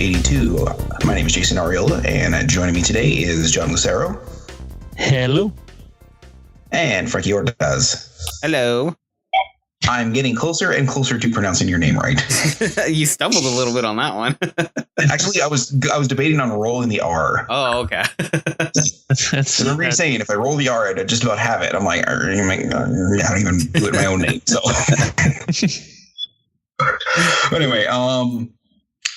82. My name is Jason Arriola, and joining me today is John Lucero. Hello. And Franky Ordaz. Hello. I'm getting closer and closer to pronouncing your name right. You stumbled a little bit on that one. Actually, I was debating on rolling the R. Oh, okay. I remember you saying if I roll the R, I'd just about have it. I'm like, I don't even do it my own name. So, but anyway,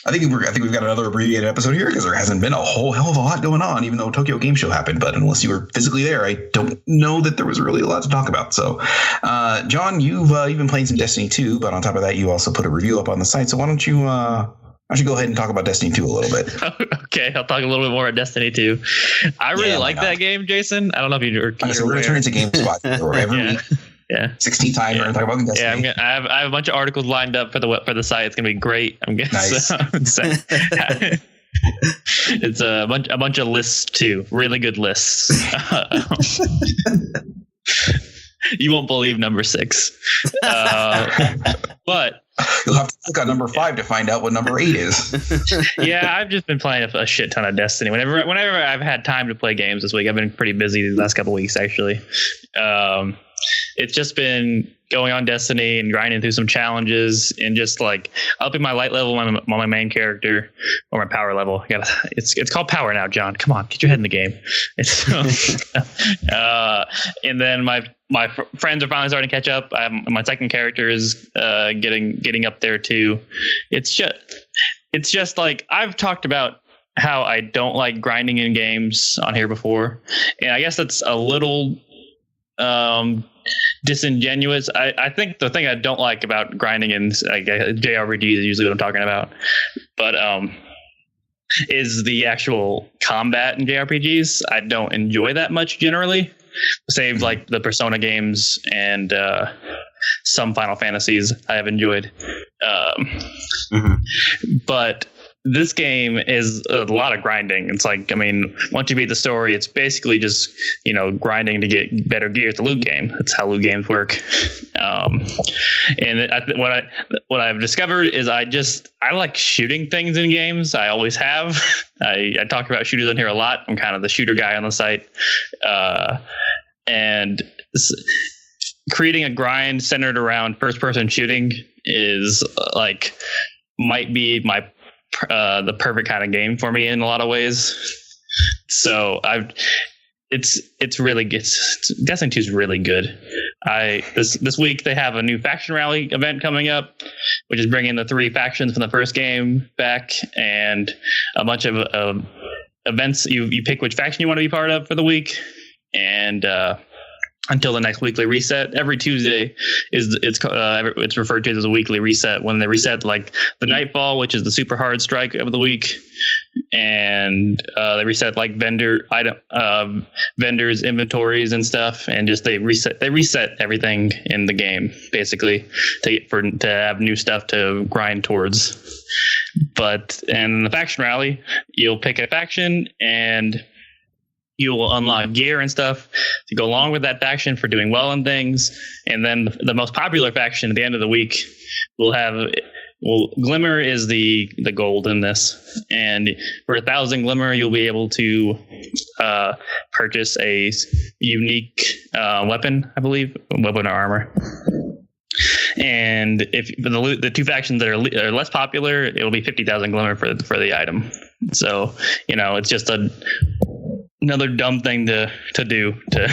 I think we've got another abbreviated episode here because there hasn't been a whole hell of a lot going on, even though Tokyo Game Show happened. But unless you were physically there, I don't know that there was really a lot to talk about. So, John, you've been playing some Destiny 2, but on top of that, you also put a review up on the site. So why don't you go ahead and talk about Destiny 2 a little bit? Okay, I'll talk a little bit more about Destiny 2. I really like that game, Jason. I don't know if you're so we're going to turn into GameSpot every week. Yeah, 16 times we're gonna talk about Destiny. Yeah, I have a bunch of articles lined up for the site. It's gonna be great. I'm gonna nice. It's a bunch of lists too, really good lists. You won't believe number 6, but you'll have to click on number 5 to find out what number 8 is. Yeah, I've just been playing a shit ton of Destiny. Whenever I've had time to play games this week, I've been pretty busy the last couple of weeks actually. It's just been going on Destiny and grinding through some challenges and just like upping my light level on my main character or my power level. It's called power now, John. Come on, get your head in the game. And then my friends are finally starting to catch up. My second character is getting up there too. It's just like I've talked about how I don't like grinding in games on here before, and I guess that's a little disingenuous. I think the thing I don't like about grinding in JRPGs is usually what I'm talking about, but is the actual combat in JRPGs. I don't enjoy that much generally, save like the Persona games and some Final Fantasies I have enjoyed. But this game is a lot of grinding. It's like, I mean, once you beat the story, it's basically just, grinding to get better gear. It's a loot game. That's how loot games work. And what I've discovered is I like shooting things in games. I always have. I talk about shooters on here a lot. I'm kind of the shooter guy on the site. And creating a grind centered around first-person shooting is might be the perfect kind of game for me in a lot of ways. So it's really good. Destiny 2 is really good. This week they have a new faction rally event coming up, which is bringing the 3 factions from the first game back and a bunch of events. You pick which faction you want to be part of for the week, and until the next weekly reset. Every Tuesday it's referred to as a weekly reset when they reset like the Nightfall, which is the super hard strike of the week, and they reset like vendors inventories and stuff, and just they reset everything in the game basically to have new stuff to grind towards. But in the faction rally, you'll pick a faction and you will unlock gear and stuff to go along with that faction for doing well in things. And then the most popular faction at the end of the week Glimmer is the gold in this. And for 1,000 Glimmer, you'll be able to purchase a unique weapon, I believe, weapon or armor. And if the 2 factions that are less popular, it will be 50,000 Glimmer for the item. So, it's just another dumb thing to do to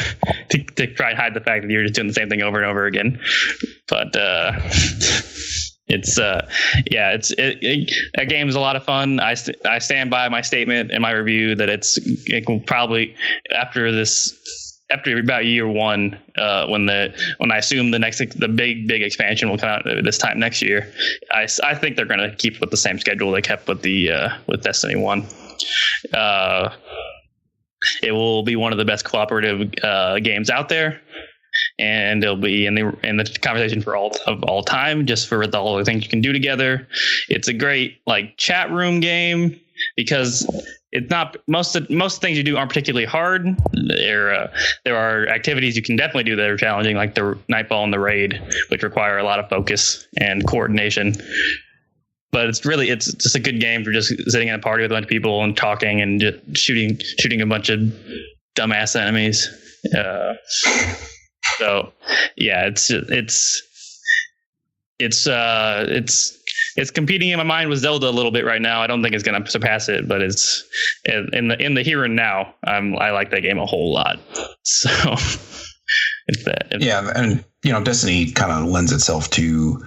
try and hide the fact that you're just doing the same thing over and over again. But that game is a lot of fun. I stand by my statement in my review that it will probably after about year 1, when I assume the big expansion will come out this time next year, I think they're going to keep with the same schedule they kept with with Destiny 1. It will be one of the best cooperative games out there, and it'll be in the conversation for all time, just for all the things you can do together. It's a great chat room game because it's not most things you do aren't particularly hard. There are activities you can definitely do that are challenging, like the Nightfall and the raid, which require a lot of focus and coordination. but it's just a good game for just sitting in a party with a bunch of people and talking and just shooting a bunch of dumbass enemies. So yeah, it's competing in my mind with Zelda a little bit right now. I don't think it's going to surpass it, but it's in the here and now. I like that game a whole lot. So it's that. Yeah, and Destiny kind of lends itself to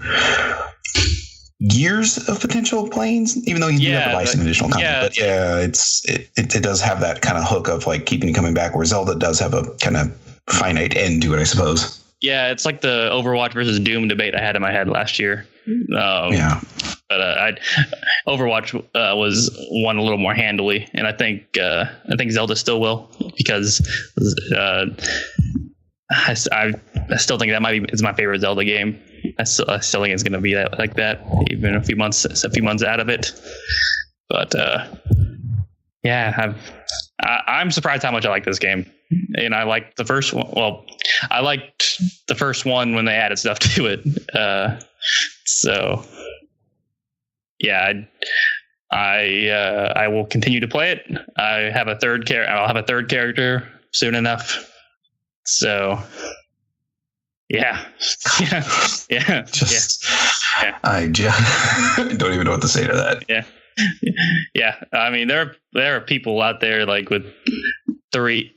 years of potential planes, even though you do have to buy some additional content. But yeah, it does have that kind of hook of like keeping you coming back, where Zelda does have a kind of finite end to it, I suppose. Yeah, it's like the Overwatch versus Doom debate I had in my head last year. But Overwatch was won a little more handily, and I think Zelda still will, because I still think that is my favorite Zelda game. I still think it's going to be like that, even a few months out of it. But yeah, I'm surprised how much I like this game. And I liked the first one. Well, I liked the first one when they added stuff to it. So yeah, I will continue to play it. I'll have a third character soon enough. So yeah. I don't even know what to say to that. Yeah. I mean, there are people out there like with three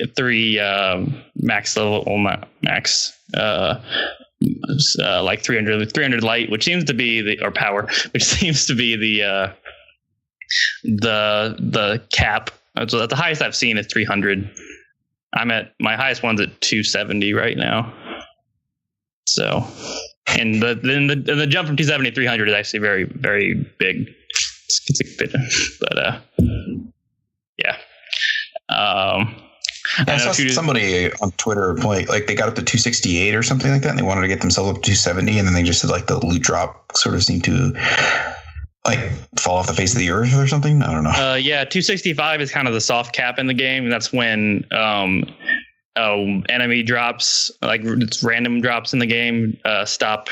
max like 300 light, which seems to be or power, which seems to be the cap. So the highest I've seen is 300. My highest one's at 270 right now. So, and the jump from 270 to 300 is actually very, very big. It's a bit, but yeah. I saw somebody on Twitter like they got up to 268 or something like that, and they wanted to get themselves up to 270, and then they just said like the loot drop sort of seemed to like fall off the face of the earth or something. I don't know. 265 is kind of the soft cap in the game, and that's when enemy drops, like it's random drops in the game, stop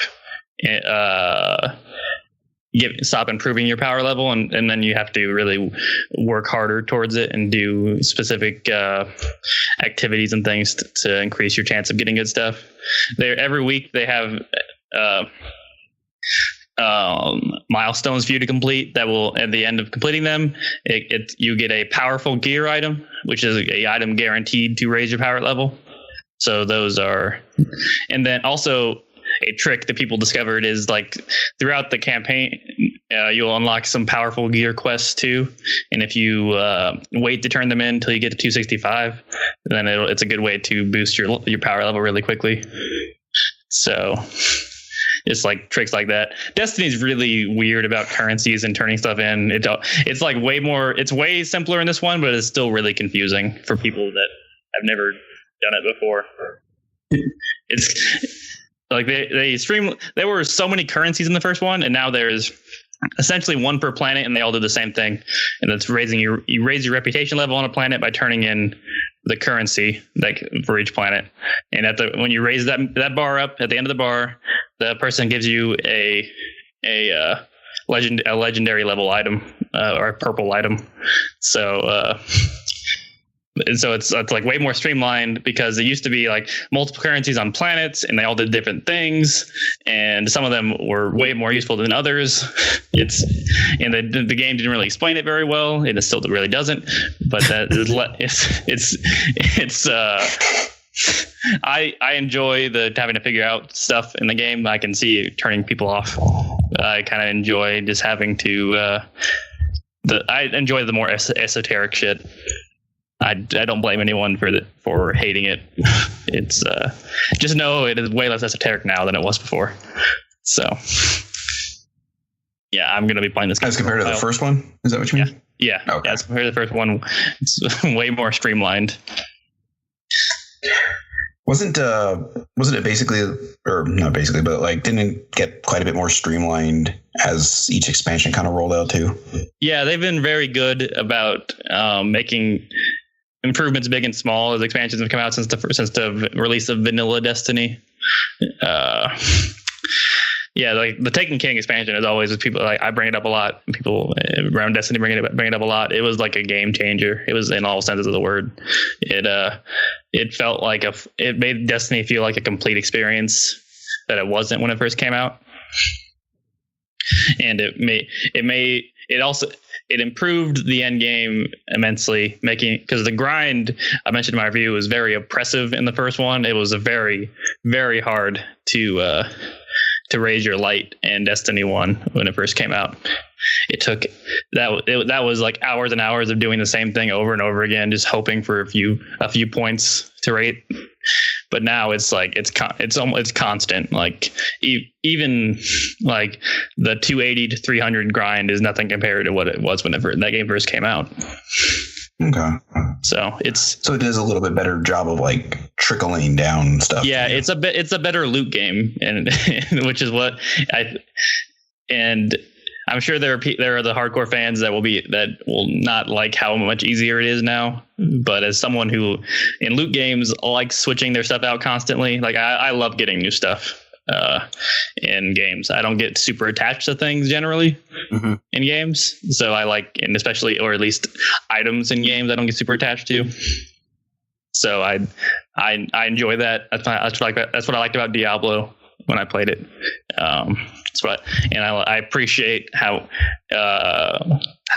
improving your power level, and then you have to really work harder towards it and do specific activities and things to increase your chance of getting good stuff. Every week they have milestones for you to complete that will, at the end of completing them, you get a powerful gear item, which is a item guaranteed to raise your power level. So those are, and then also a trick that people discovered is like throughout the campaign, you'll unlock some powerful gear quests too. And if you wait to turn them in until you get to 265, then it's a good way to boost your power level really quickly. So it's like tricks like that. Destiny's really weird about currencies and turning stuff in. It's like it's way simpler in this one, but it's still really confusing for people that have never done it before. It's like there were so many currencies in the first one, and now there's essentially one per planet, and they all do the same thing. And that's you raise your reputation level on a planet by turning in the currency like for each planet. And when you raise that bar up at the end of the bar, the person gives you a legendary level item or a purple item. So it's like way more streamlined, because it used to be like multiple currencies on planets and they all did different things, and some of them were way more useful than others. The game didn't really explain it very well, and it still really doesn't. But I enjoy having to figure out stuff in the game. I can see it turning people off. I kind of enjoy just having to. I enjoy the more esoteric shit. I don't blame anyone for hating it. It's just know it is way less esoteric now than it was before. So yeah, I'm gonna be playing this game as compared to the first one. Is that what you mean? Yeah. Okay. As compared to the first one, it's way more streamlined. Wasn't it basically, or not basically, but like didn't it get quite a bit more streamlined as each expansion kind of rolled out too? Yeah, they've been very good about making improvements big and small as expansions have come out since the release of vanilla Destiny. Yeah, like the Taken King expansion is always people like I bring it up a lot. People around Destiny bring it up a lot. It was like a game changer. It was in all senses of the word. It felt like it made Destiny feel like a complete experience that it wasn't when it first came out. And it improved the end game immensely, because the grind I mentioned in my review was very oppressive in the first one. It was a very, very hard to raise your light in Destiny 1 when it first came out. It took that was like hours and hours of doing the same thing over and over again, just hoping for a few points to rate. But now it's like it's constant. Like even like the 280 to 300 grind is nothing compared to what it was whenever that game first came out. Okay. So it does a little bit better job of like trickling down stuff. Yeah, it's a better loot game, and which is what I'm sure there are the hardcore fans that will not like how much easier it is now. But as someone who in loot games likes switching their stuff out constantly, like I love getting new stuff in games. I don't get super attached to things generally in games, so I like, and especially, or at least items in games, I don't get super attached to. So I enjoy that. That's what I liked about Diablo when I played it. I appreciate how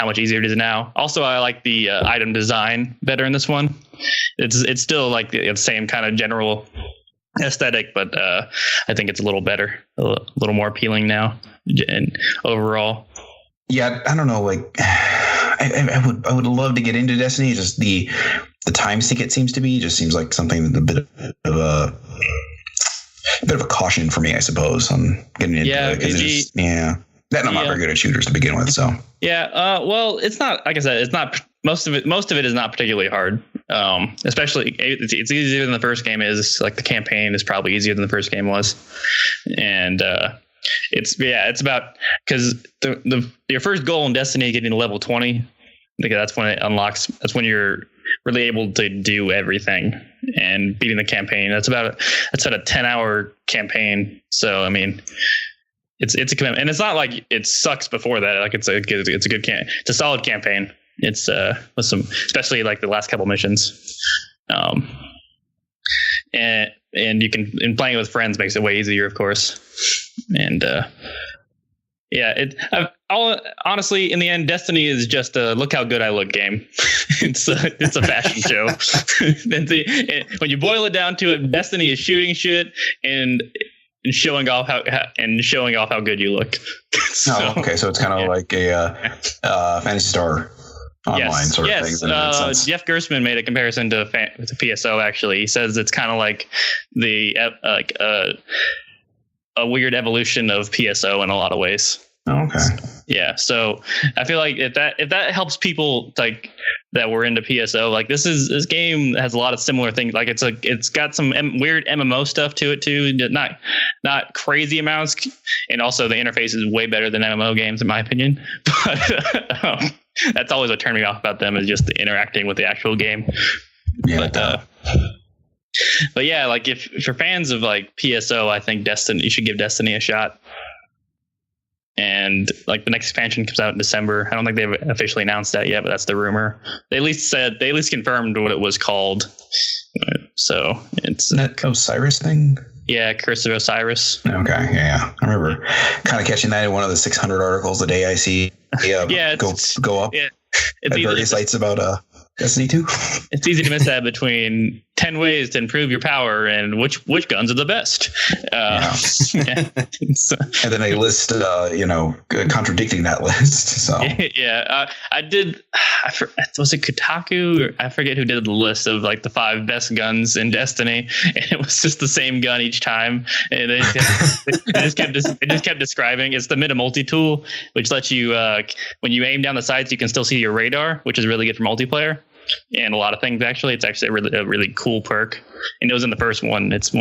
much easier it is now. Also, I like the item design better in this one. It's still like the same kind of general aesthetic, but I think it's a little better, a little more appealing now, and overall. Yeah, I don't know. Like, I would love to get into Destiny. Just the time sink it seems to be just seems like something that's a bit of a caution for me, I suppose, on getting into it. Because I'm not very good at shooters to begin with. So well, it's not, like I said, it's not. Most of it is not particularly hard. Especially it's easier than the first game is. Like the campaign is probably easier than the first game was, and it's about, because your first goal in Destiny, getting to level 20, because that's when it unlocks. That's when you're really able to do everything and beating the campaign. That's about a 10-hour campaign. So I mean, it's a commitment, and it's not like it sucks before that. Like it's a good it's a solid campaign. It's with some, especially like the last couple missions, and you can, and playing it with friends makes it way easier, of course. And honestly, in the end, Destiny is just a look how good I look game. It's a fashion show. When you boil it down to it, Destiny is shooting shit and showing off how good you look. So it's kind of like a Phantasy Star online sort of thing. Yes, Jeff Gerstmann made a comparison to PSO. Actually, he says it's kind of like a weird evolution of PSO in a lot of ways. Okay. Yeah. So I feel like if that helps people like that were into PSO, like this game has a lot of similar things. Like it's got some weird MMO stuff to it too. Not crazy amounts. And also the interface is way better than MMO games in my opinion. But that's always what turned me off about them, is just the interacting with the actual game. Yeah. But yeah, like if you're fans of like PSO, I think you should give Destiny a shot. And like the next expansion comes out in December. I don't think they've officially announced that yet, but that's the rumor. They at least confirmed what it was called. So it's that Osiris thing. Yeah, Curse of Osiris. Okay, yeah. I remember kind of catching that in one of the 600 articles a day I see. Go up. Yeah, at various sites about Destiny 2. It's easy to miss that between 10 ways to improve your power and which guns are the best. And then they list, contradicting that list. So I did. Was it Kotaku? I forget who did the list of like the 5 best guns in Destiny, and it was just the same gun each time. And it just kept describing. It's the multi tool, which lets you when you aim down the sights, you can still see your radar, which is really good for multiplayer. And a lot of things, actually. It's actually a really cool perk, and it was in the first one. It's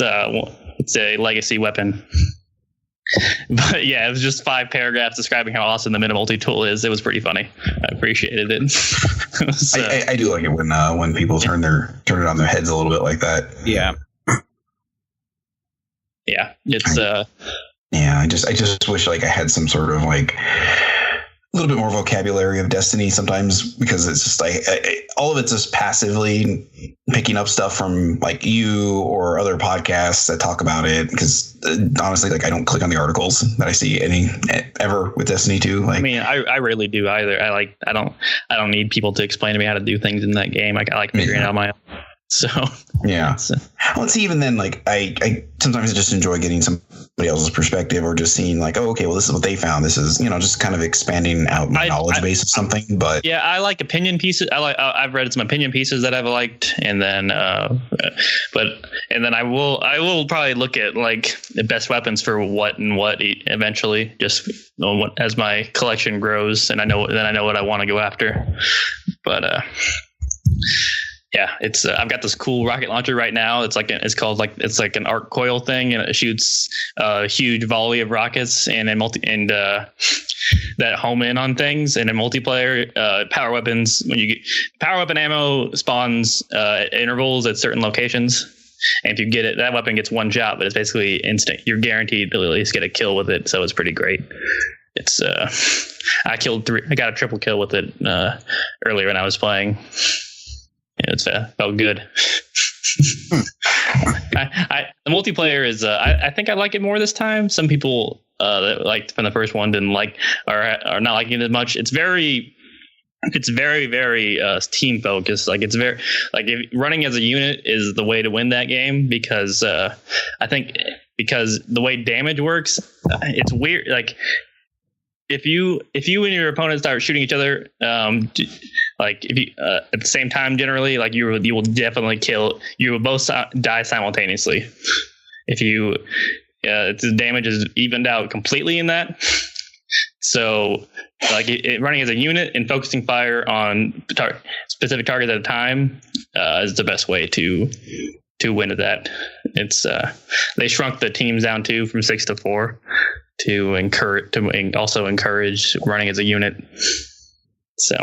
a legacy weapon. But yeah, it was just 5 paragraphs describing how awesome the multi tool is. It was pretty funny. I appreciated it. I do like it when people turn it on their heads a little bit like that. Yeah. Yeah, it's Yeah, I just wish like I had some sort of like a little bit more vocabulary of Destiny sometimes, because it's just like all of it's just passively picking up stuff from like you or other podcasts that talk about it. Because honestly, like I don't click on the articles that I see ever with Destiny 2. Like, I mean, I rarely do either. I don't need people to explain to me how to do things in that game. I like figuring it out on my own. So yeah. Well, see, even then, like I sometimes just enjoy getting somebody else's perspective, or just seeing like, oh, okay, well, this is what they found. This is, just kind of expanding out my knowledge base of something. But yeah, I like opinion pieces. I've read some opinion pieces that I've liked, and then I will probably look at like the best weapons for what eventually, just as my collection grows, and I know what I want to go after. But yeah, it's I've got this cool rocket launcher right now. It's like an arc coil thing, and it shoots a huge volley of rockets that home in on things. And in multiplayer, power weapons, when you get power weapon ammo spawns at intervals at certain locations, and if you get it, that weapon gets one shot, but it's basically instant. You're guaranteed to at least get a kill with it, so it's pretty great. It's I got a triple kill with it earlier when I was playing. It's felt good. The multiplayer is. I think I like it more this time. Some people that liked from the first one didn't like, or are not liking it as much. It's very, very team focused. Like it's very if running as a unit is the way to win that game, because I think because the way damage works, it's weird. Like if you and your opponent start shooting each other, like if you at the same time, generally, like you will definitely kill. You will both die simultaneously. If you the damage is evened out completely in that. So like running as a unit and focusing fire on specific targets at a time is the best way to win at that. It's they shrunk the teams down too from 6 to 4 to also encourage running as a unit. So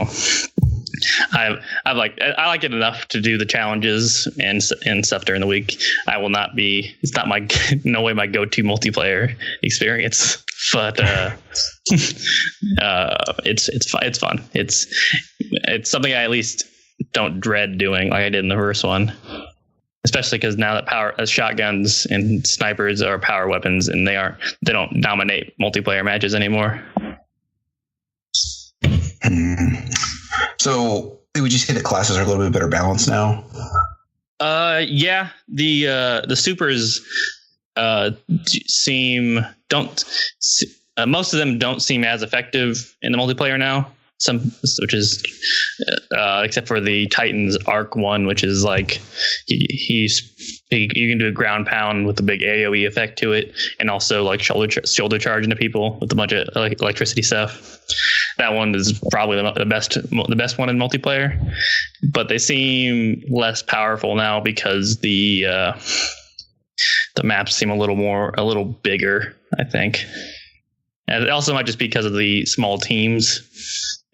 I like it enough to do the challenges and stuff during the week. I will not be. It's not my no way my go-to multiplayer experience, but it's fun. It's something I at least don't dread doing like I did in the first one. Especially because now that shotguns and snipers are power weapons, and they don't dominate multiplayer matches anymore. So would you say the classes are a little bit better balanced now? Yeah. The supers most of them don't seem as effective in the multiplayer now. Which is except for the Titan's Arc one, which is like you can do a ground pound with a big AoE effect to it, and also like shoulder charge into people with a bunch of electricity stuff. That one is probably the best one in multiplayer, but they seem less powerful now because the maps seem a little bigger, I think, and it also might just be because of the small teams.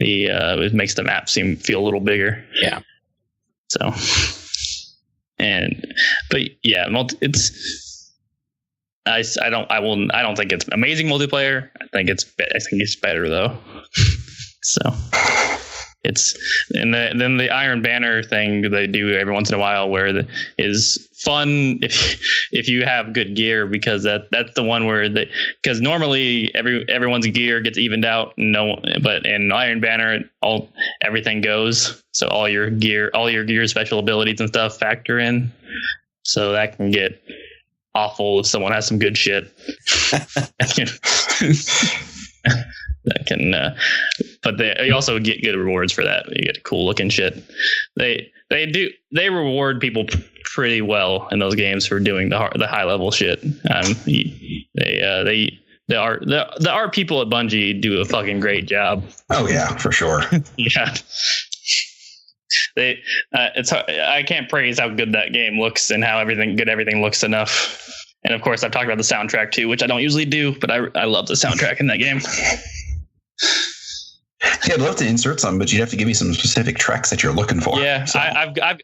It makes the map feel a little bigger. Yeah. So, but yeah, I don't think it's amazing multiplayer. I think it's better though. So then the Iron Banner thing they do every once in a while where is fun if you have good gear, because that's the one where because normally everyone's gear gets evened out, but in Iron Banner everything goes, so all your gear special abilities and stuff factor in, so that can get awful if someone has some good shit. But you also get good rewards for that. You get cool looking shit. They reward people pretty well in those games for doing the high level shit. The art people at Bungie do a fucking great job. Oh yeah, for sure. Yeah. It's hard, I can't praise how good that game looks and how everything looks enough. And of course, I've talked about the soundtrack too, which I don't usually do, but I love the soundtrack in that game. Yeah, I'd love to insert some, but you'd have to give me some specific tracks that you're looking for. Yeah, so. I've got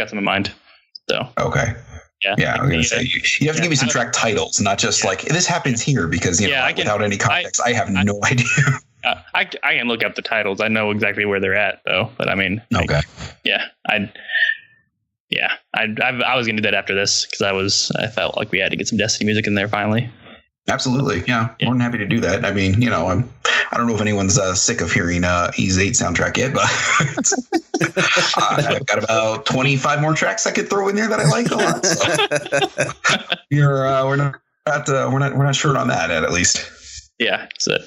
some in mind. So okay. Yeah, I was gonna say you have to give me some track titles, not just like this happens here because without any context, I have no idea. I can look up the titles. I know exactly where they're at though. But I mean, okay, I was gonna do that after this because I felt like we had to get some Destiny music in there finally. Absolutely, yeah. More than happy to do that. I mean, I don't know if anyone's sick of hearing E's 8 soundtrack yet, but I've got about 25 more tracks I could throw in there that I like a lot. So. We're not short on that at least. Yeah, so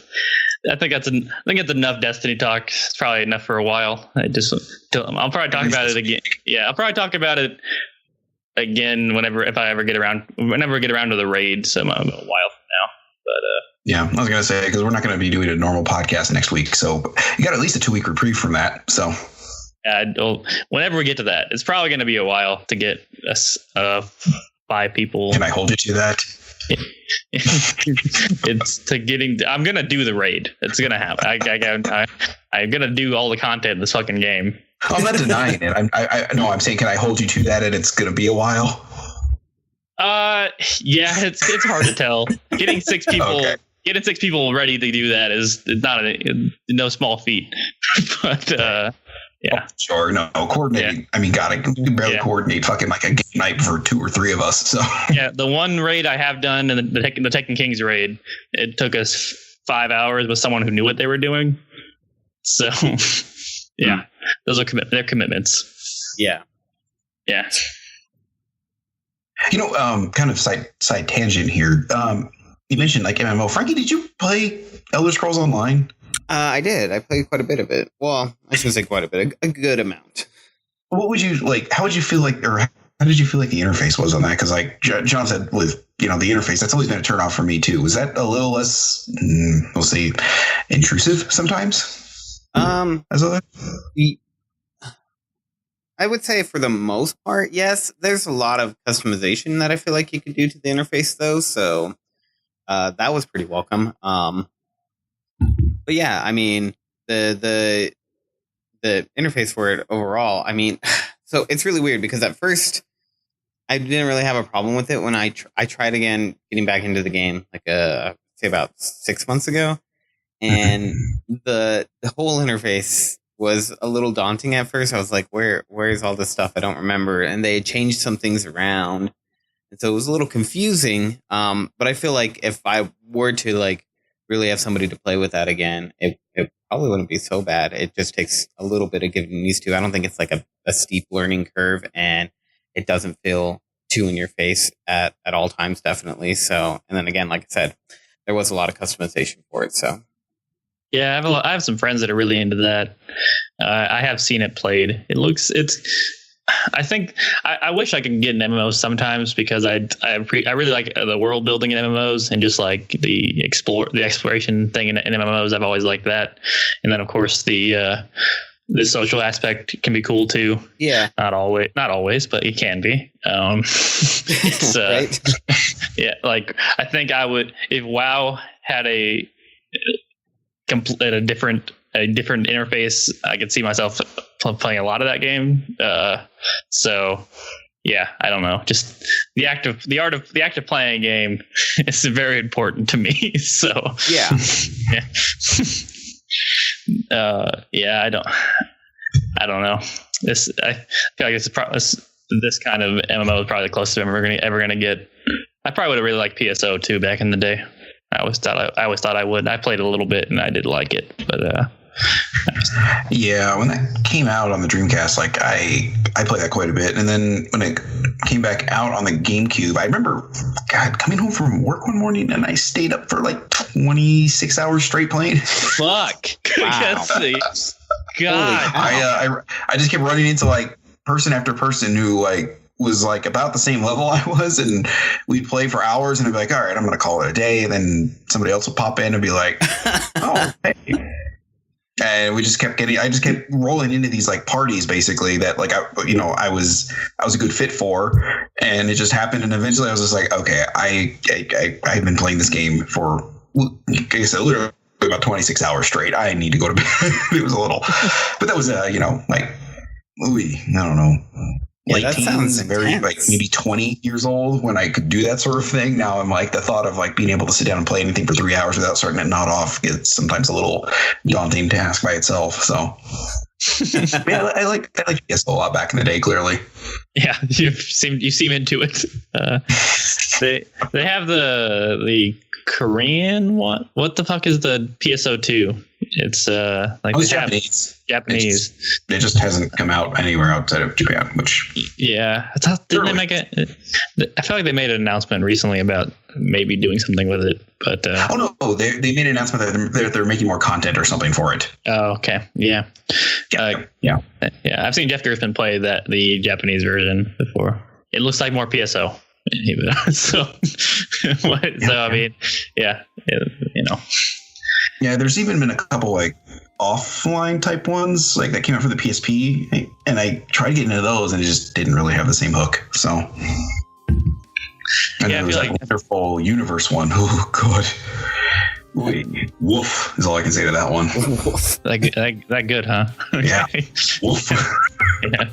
I think that's enough Destiny talk. It's probably enough for a while. I'll probably talk about it again. Yeah, I'll probably talk about it again whenever I get around to the raid. So I'm a while from now. But yeah, I was gonna say because we're not going to be doing a normal podcast next week, so you got at least a 2-week reprieve from that. So whenever we get to that, it's probably going to be a while to get us 5 people. Can I hold you to that? I'm gonna do the raid. It's gonna happen. I'm gonna do all the content in this fucking game. I'm not denying it. I'm saying, can I hold you to that? And it's gonna be a while. Yeah, it's hard to tell. Getting 6 people. Okay. Getting 6 people ready to do that is not no small feat. But yeah, sure. No, coordinating. Yeah. I mean, God, I can barely coordinate fucking like a game night for 2 or 3 of us. So yeah, the one raid I have done, and the Tekken Kings raid, it took us 5 hours with someone who knew what they were doing. So yeah, those are they're commitments. Yeah. Kind of side tangent here. You mentioned like MMO. Franky, did you play Elder Scrolls Online? I did. I played quite a bit of it. Well, I shouldn't say quite a bit. A good amount. What would you like? How would you feel like, or how did you feel like the interface was on that? Because like John said, with the interface, that's always been a turnoff for me too. Was that a little less, we'll say, intrusive sometimes? As other? I would say for the most part, yes. There's a lot of customization that I feel like you could do to the interface, though. So that was pretty welcome. But yeah, I mean, the interface for it overall, I mean, so it's really weird because at first I didn't really have a problem with it when I tried again getting back into the game, like say about 6 months ago, and the whole interface was a little daunting at first. I was like, where's all this stuff I don't remember? And they had changed some things around, and so it was a little confusing. But I feel like if I were to like really have somebody to play with that again, it probably wouldn't be so bad. It just takes a little bit of getting used to. I don't think it's like a steep learning curve, and it doesn't feel too in your face at all times, definitely. So, and then again, like I said, there was a lot of customization for it. So yeah, I have some friends that are really into that. I have seen it played. I think I wish I could get in MMOs sometimes because I really like the world building in MMOs and just like the exploration thing in MMOs. I've always liked that, and then of course the social aspect can be cool too. Yeah, not always, but it can be. It's, right. Yeah, like I think I would if WoW had a different interface. I could see myself playing a lot of that game. So yeah, I don't know. Just the act of playing a game is very important to me. So yeah. Yeah, I don't know. I feel like this kind of MMO is probably the closest I'm ever gonna get. I probably would have really liked PSO too back in the day. I always thought I would. I played a little bit and I did like it, but yeah, when that came out on the Dreamcast, like I played that quite a bit, and then when it came back out on the GameCube, I remember coming home from work one morning and I stayed up for like 26 hours straight playing. Fuck. Wow. God. I just kept running into like person after person who like was like about the same level I was, and we'd play for hours and I'd be like, all right, I'm gonna call it a day, and then somebody else would pop in and be like, oh, hey. And I just kept rolling into these like parties basically that like I was a good fit for, and it just happened. And eventually I was just like, okay, I've been playing this game for, like I said, literally about 26 hours straight. I need to go to bed. It was a little, but that was like, I don't know, Yeah, late that teens, sounds very intense. like maybe 20 years old when I could do that sort of thing. Now I'm like the thought of like being able to sit down and play anything for 3 hours without starting to nod off is sometimes a little daunting task by itself. So yeah, I like PS a lot back in the day. Clearly, Yeah, you seem into it. They have the Korean one. What the fuck is the PSO2? It's like it's Japanese. Japanese. It just hasn't come out anywhere outside of Japan. Which Yeah, didn't they make it? I feel like they made an announcement recently about maybe doing something with it, but oh no, they made an announcement that they're making more content or something for it. oh, okay, yeah. Yeah. I've seen Jeff Gerstmann play the Japanese version before. It looks like more PSO. So I mean, yeah, you know. Yeah, there's even been a couple like offline type ones like that came out for the PSP, and I tried getting into those, and it just didn't really have the same hook. So, and Yeah, there I was feel that like- wonderful universe one. Oh god, woof is all I can say to that one. That good, huh? Yeah. Okay. Woof. Yeah.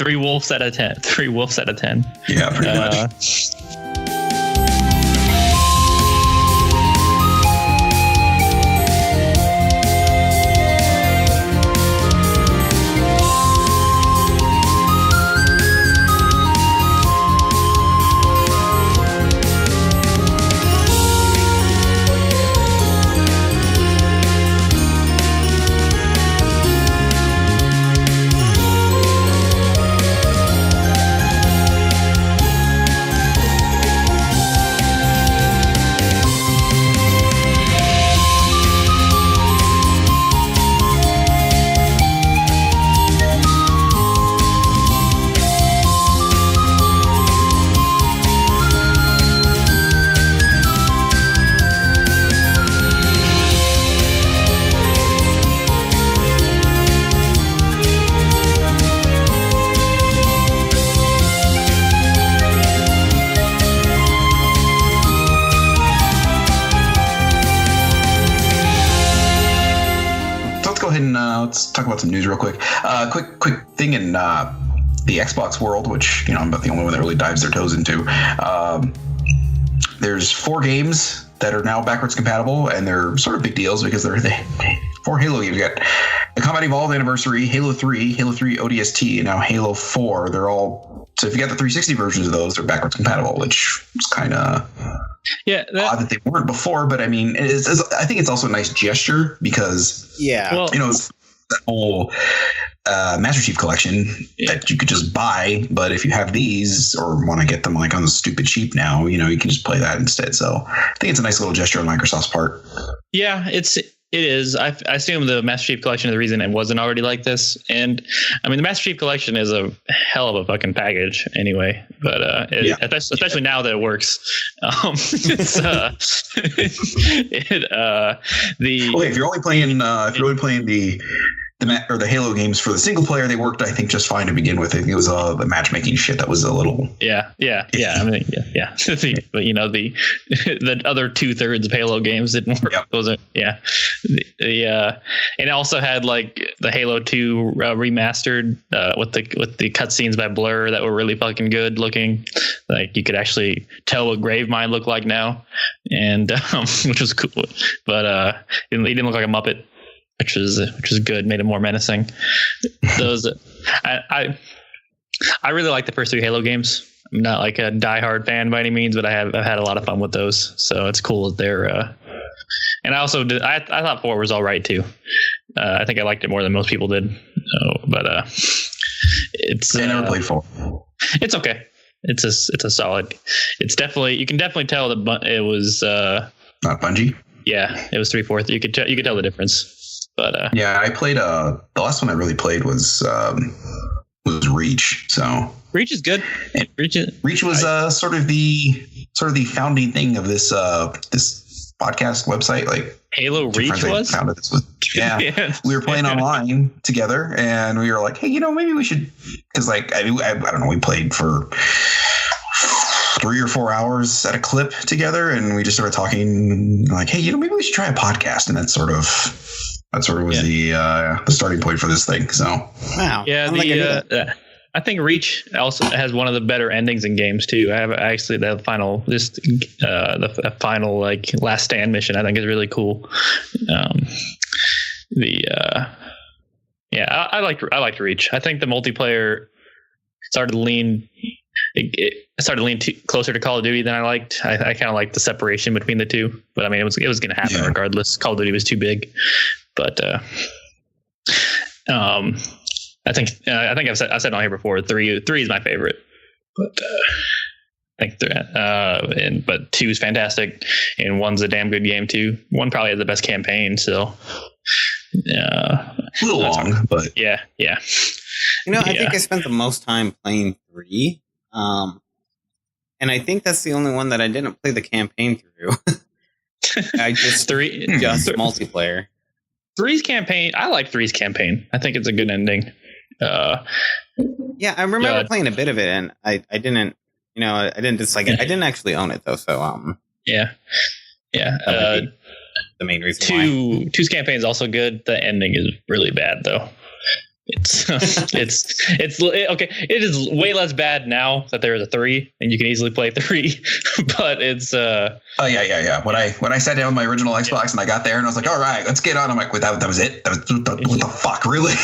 3 wolves out of 10. 3 wolves out of 10. Yeah, pretty much. Let's talk about some news real quick. Quick thing in the Xbox world, which I'm about the only one that really dives their toes into. There's 4 games that are now backwards compatible, and they're sort of big deals because they're 4 Halo games. You got the Combat Evolved Anniversary, Halo 3, Halo 3 ODST, and now Halo 4. They're all, so if you got the 360 versions of those, they're backwards compatible, which is kind of odd that they weren't before. But I mean, I think it's also a nice gesture because it's that whole Master Chief collection that you could just buy, but if you have these or want to get them like on the stupid cheap now, you can just play that instead. So I think it's a nice little gesture on Microsoft's part. Yeah, it is. I assume the Master Chief Collection is the reason it wasn't already like this. And I mean, the Master Chief Collection is a hell of a fucking package anyway. But especially now that it works, it's if you're only playing the Halo games for the single player, they worked, I think, just fine to begin with. I think it was the matchmaking shit that was a little yeah. I mean, yeah. But the other 2/3 of Halo games didn't work. Yep. Those are and it also had like the Halo 2 remastered with the cutscenes by Blur that were really fucking good looking. Like you could actually tell what Gravemind looked like now, and which was cool. But he didn't look like a Muppet. Which is good, made it more menacing. Those, I really like the first 3 Halo games. I'm not like a diehard fan by any means, but I've had a lot of fun with those. So it's cool that they're. And I also did. I thought 4 was all right too. I think I liked it more than most people did. But it's. I never played 4. It's okay. It's a solid. It's definitely, you can definitely tell that it was not Bungie. Yeah, it was 3/4. You could tell the difference. But yeah, I played the last one I really played was Reach. So Reach is good. Reach was sort of the founding thing of this this podcast website. Like Halo Reach was founded this. We were playing online together, and we were like, hey, maybe we should, because like I don't know, we played for 3 or 4 hours at a clip together, and we just started talking like, hey, maybe we should try a podcast, and that sort of was the starting point for this thing. So wow, yeah, I think Reach also has one of the better endings in games too. I have actually the final like last stand mission. I think is really cool. I liked Reach. I think the multiplayer started to lean. It started to lean closer to Call of Duty than I liked. I kind of liked the separation between the two, but I mean, it was going to happen regardless. Call of Duty was too big, but I think I've said on here before. 3 is my favorite, but I think but 2 is fantastic, and 1's a damn good game too. 1 probably has the best campaign, so a little long, but yeah. I think I spent the most time playing 3, and I think that's the only one that I didn't play the campaign through. I just multiplayer. 3's campaign. I like 3's campaign. I think it's a good ending. I remember playing a bit of it, and I didn't dislike it. I didn't actually own it though, so the main reason 2's campaign is also good. The ending is really bad though. It's okay. It is way less bad now that there is a 3, and you can easily play 3. But it's When I sat down with my original Xbox and I got there and I was like, all right, let's get on. I'm like, wait, that was it? What the fuck, really?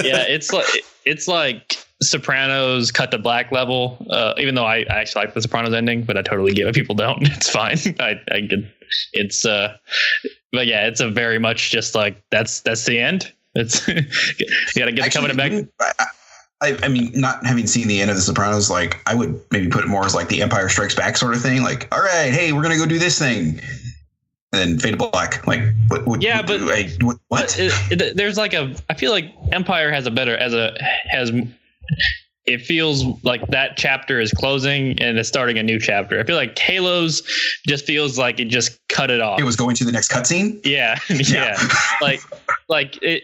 Yeah, it's like Sopranos cut to black level. Even though I actually like the Sopranos ending, but I totally get it. People don't. It's fine. I get it's but yeah, it's a very much just like that's the end. It's you got to get the covenant back. I mean, not having seen the end of The Sopranos, like I would maybe put it more as like the Empire Strikes Back sort of thing. Like, all right, hey, we're gonna go do this thing, and then fade to black. Like, what? What? There's like I feel like Empire has it feels like that chapter is closing and it's starting a new chapter. I feel like Halo's just feels like it just cut it off. It was going to the next cutscene. Yeah.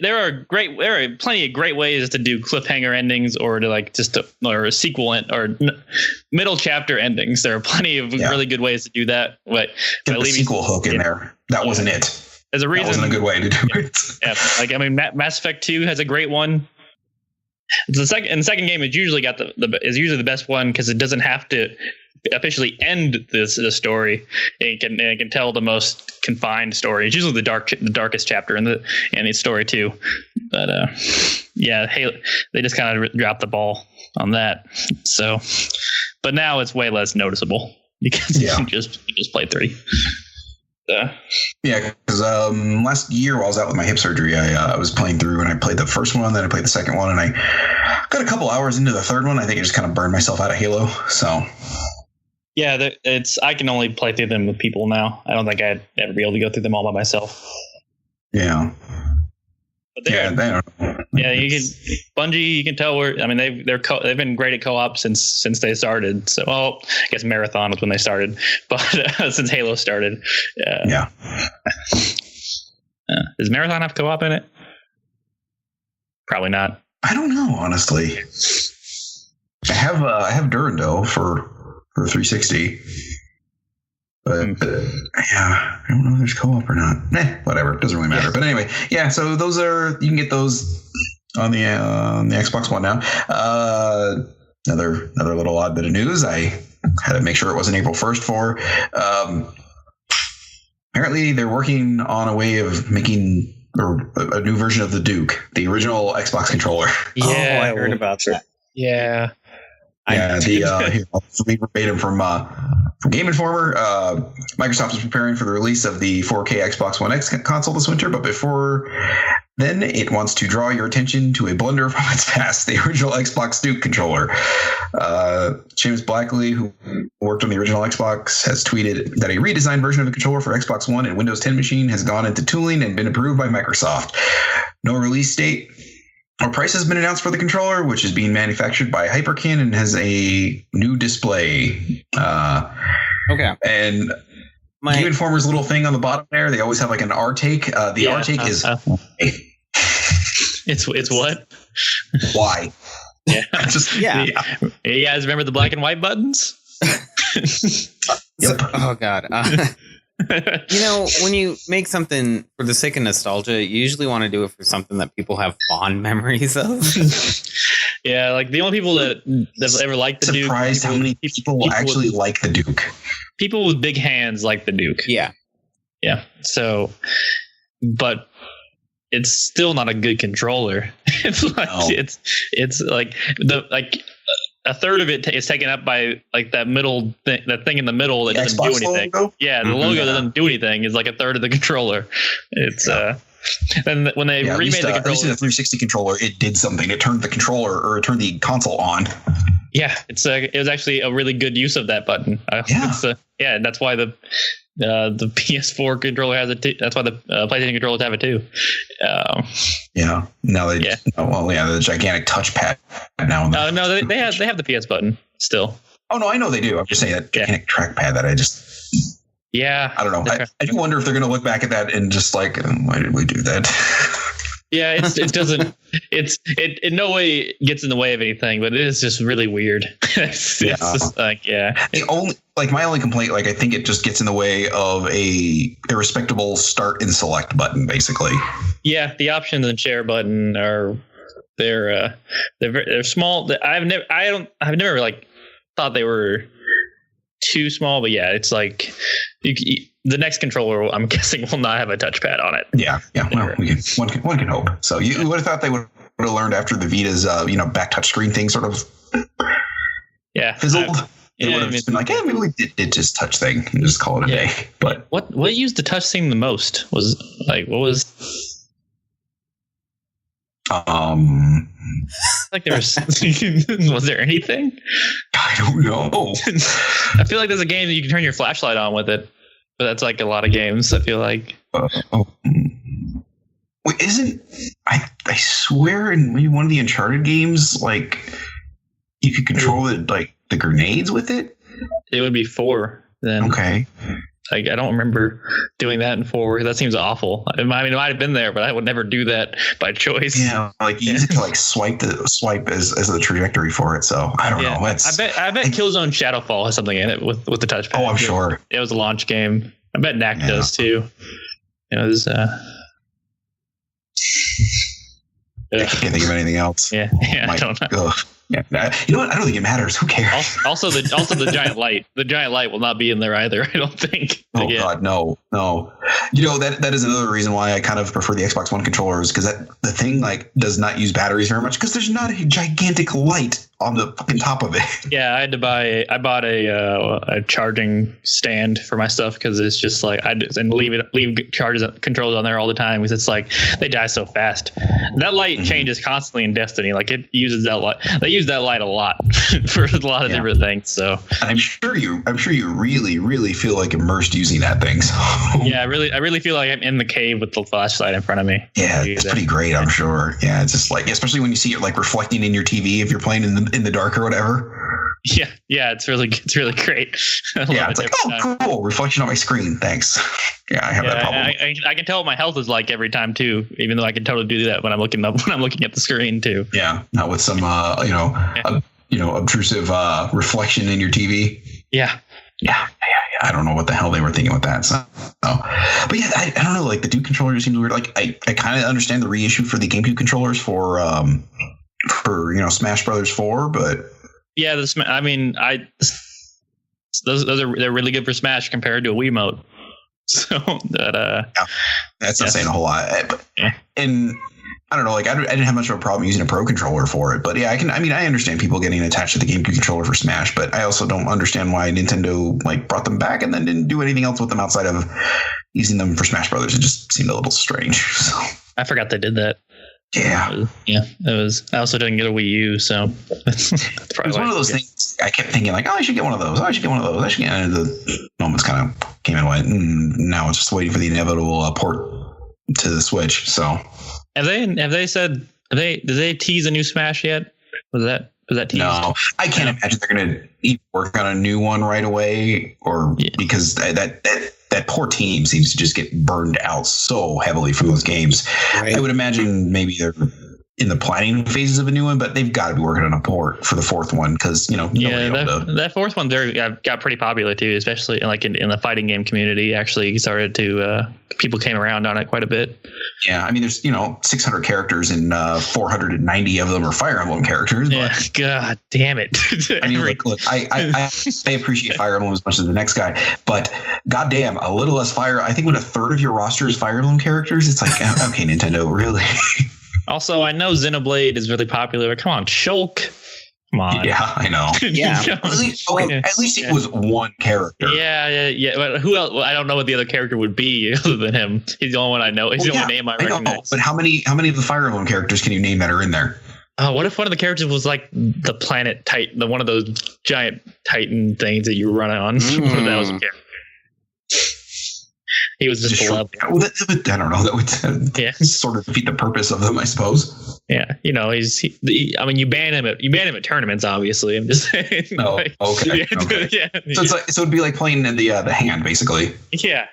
There are plenty of great ways to do cliffhanger endings or to or a sequel or middle chapter endings. There are plenty of really good ways to do that. But get the sequel hook in there. That wasn't it. There's a reason. That wasn't a good way to do it. Yeah. Like, I mean, Mass Effect 2 has a great one. The second game is usually usually the best one because it doesn't have to officially end the story. It can tell the most confined story. It's usually the darkest chapter in the story too. But Halo, they just kind of dropped the ball on that. So, but now it's way less noticeable because you just play 3. Because last year while I was out with my hip surgery, I was playing through and I played the first one, then I played the second one, and I got a couple hours into the third one. I think I just kind of burned myself out of Halo. So yeah, I can only play through them with people now. I don't think I'd ever be able to go through them all by myself. Yeah. But Bungie, you can tell they've been great at co-op since they started. So, well, I guess Marathon was when they started, but since Halo started, does Marathon have co-op in it? Probably not. I don't know, honestly. I have Durando for 360. But I don't know if there's co-op or not. Whatever, it doesn't really matter. But anyway, so those you can get those on the Xbox One now. Another little odd bit of news. I had to make sure it wasn't April 1st for. Apparently, they're working on a way of making a new version of the Duke, the original Xbox controller. Yeah, I heard about that. Yeah. Here, I'll read verbatim from Game Informer. Microsoft is preparing for the release of the 4K Xbox One X console this winter, but before then, it wants to draw your attention to a blunder from its past, the original Xbox Duke controller. James Blackley, who worked on the original Xbox, has tweeted that a redesigned version of the controller for Xbox One and Windows 10 machine has gone into tooling and been approved by Microsoft. No release date or price has been announced for the controller, which is being manufactured by Hyperkin and has a new display. Okay. And Game Informer's little thing on the bottom there, they always have like an R take. The R take is it's what? Why? Yeah. You guys remember the black and white buttons? Yep. Oh God. You know, when you make something for the sake of nostalgia, you usually want to do it for something that people have fond memories of. Yeah, like the only people that ever liked the Duke. Surprised how many people actually like the Duke. People with big hands like the Duke. Yeah. Yeah. So, but it's still not a good controller. It's like it's like a third of it is taken up by like that middle thing, that thing in the middle that doesn't do anything. Logo? Yeah, the logo doesn't do anything. It's like a third of the controller. It's then when they remade the controller, at least in the 360 controller, it did something. It turned the controller or it turned the console on. Yeah, it was actually a really good use of that button. And that's why the PS4 controller has it too. That's why the PlayStation controllers have it too. Now the gigantic touchpad now. No, they have the PS button still. Oh no, I know they do. I'm just saying that gigantic trackpad that I just. Yeah, I don't know. I do wonder if they're going to look back at that and just like, why did we do that? Yeah, it doesn't. It in no way gets in the way of anything, but it is just really weird. It's just like my only complaint, like I think it just gets in the way of a respectable start and select button, basically. Yeah, the options and share button are they're small. I've never like thought they were too small, but yeah, it's like the next controller, I'm guessing, will not have a touchpad on it. Yeah. Well, one can hope. So you would have thought they would have learned after the Vita's back touchscreen thing sort of fizzled. It would have been like, maybe we did just touch thing and just call it a day. But what used the touch thing the most was like what was like there was was there anything? I don't know. I feel like there's a game that you can turn your flashlight on with it, but that's like a lot of games. I feel like. Wait, isn't I swear in maybe one of the Uncharted games like you could control the grenades with it? It would be 4 then. Okay. Like I don't remember doing that in 4. That seems awful. I mean, it might have been there, but I would never do that by choice. Yeah, like you use it to like swipe as the trajectory for it. So I don't know. I bet Killzone Shadowfall has something in it with the touchpad. Oh, I'm sure. It was a launch game. I bet Knack does too. It was. I can't think of anything else. Yeah, I don't know. Ugh. Yeah, you know what? I don't think it matters. Who cares? Also, the giant light. The giant light will not be in there either. I don't think. Oh God, no. You know that is another reason why I kind of prefer the Xbox One controllers, because the thing like does not use batteries very much because there's not a gigantic light on the fucking top of it. Yeah, I bought a charging stand for my stuff because it's just like leave controls on there all the time because it's like they die so fast. That light changes constantly in Destiny. Like it uses that light. They use that light a lot for a lot of different things. So I'm sure you really, really feel like immersed using that thing. So. Yeah, I really feel like I'm in the cave with the flashlight in front of me. Yeah, it's pretty great. I'm sure. Yeah, it's just like, especially when you see it like reflecting in your TV if you're playing in the dark or whatever. Yeah, it's really great. Yeah, it's like, cool, reflection on my screen. Thanks. Yeah, I have that problem. I can tell what my health is like every time too, even though I can totally do that when I'm looking at the screen too. Yeah, not with some obtrusive reflection in your TV. Yeah. I don't know what the hell they were thinking with that. So, but yeah, I don't know. Like the Duke controller just seems weird. Like I kind of understand the reissue for the GameCube controllers for Smash Brothers 4, but yeah, they're really good for Smash compared to a Wiimote. So that's not saying a whole lot. And I don't know, like I didn't have much of a problem using a Pro controller for it, but yeah, I understand people getting attached to the GameCube controller for Smash, but I also don't understand why Nintendo like brought them back and then didn't do anything else with them outside of using them for Smash Brothers. It just seemed a little strange. So I forgot they did that. Yeah. It was. I also didn't get a Wii U, so that's probably. It was one of those things. I kept thinking like, I should get one of those. I should get. And the moments kind of came and went, and now it's just waiting for the inevitable port to the Switch. So. Did they tease a new Smash yet? Was that teased? No, I can't imagine they're going to work on a new one right away, because that poor team seems to just get burned out so heavily from those games. Right. I would imagine maybe they're in the planning phases of a new one, but they've got to be working on a port for the fourth one because that fourth one there got pretty popular too, especially like in the fighting game community. Actually, started to people came around on it quite a bit. Yeah, I mean, there's 600 characters and 490 of them are Fire Emblem characters. Yeah, but, God damn it! I mean, look, I appreciate Fire Emblem as much as the next guy, but goddamn, a little less fire. I think when a third of your roster is Fire Emblem characters, it's like, okay, Nintendo, really. Also, I know Xenoblade is really popular, but come on, Shulk. Come on. Yeah, I know. Yeah. At least it was one character. Yeah. But who else? Well, I don't know what the other character would be other than him. He's the only one I know. He's the only name I recognize. But how many of the Fire Emblem characters can you name that are in there? Oh, what if one of the characters was like the planet Titan, one of those giant Titan things that you run on? What if that was a character? He was just beloved. I don't know. That would sort of defeat the purpose of them, I suppose. Yeah, you ban him at tournaments. Obviously, I'm just saying. Oh, like, okay. Yeah. So it's like, so it'd be like playing in the hand, basically. Yeah.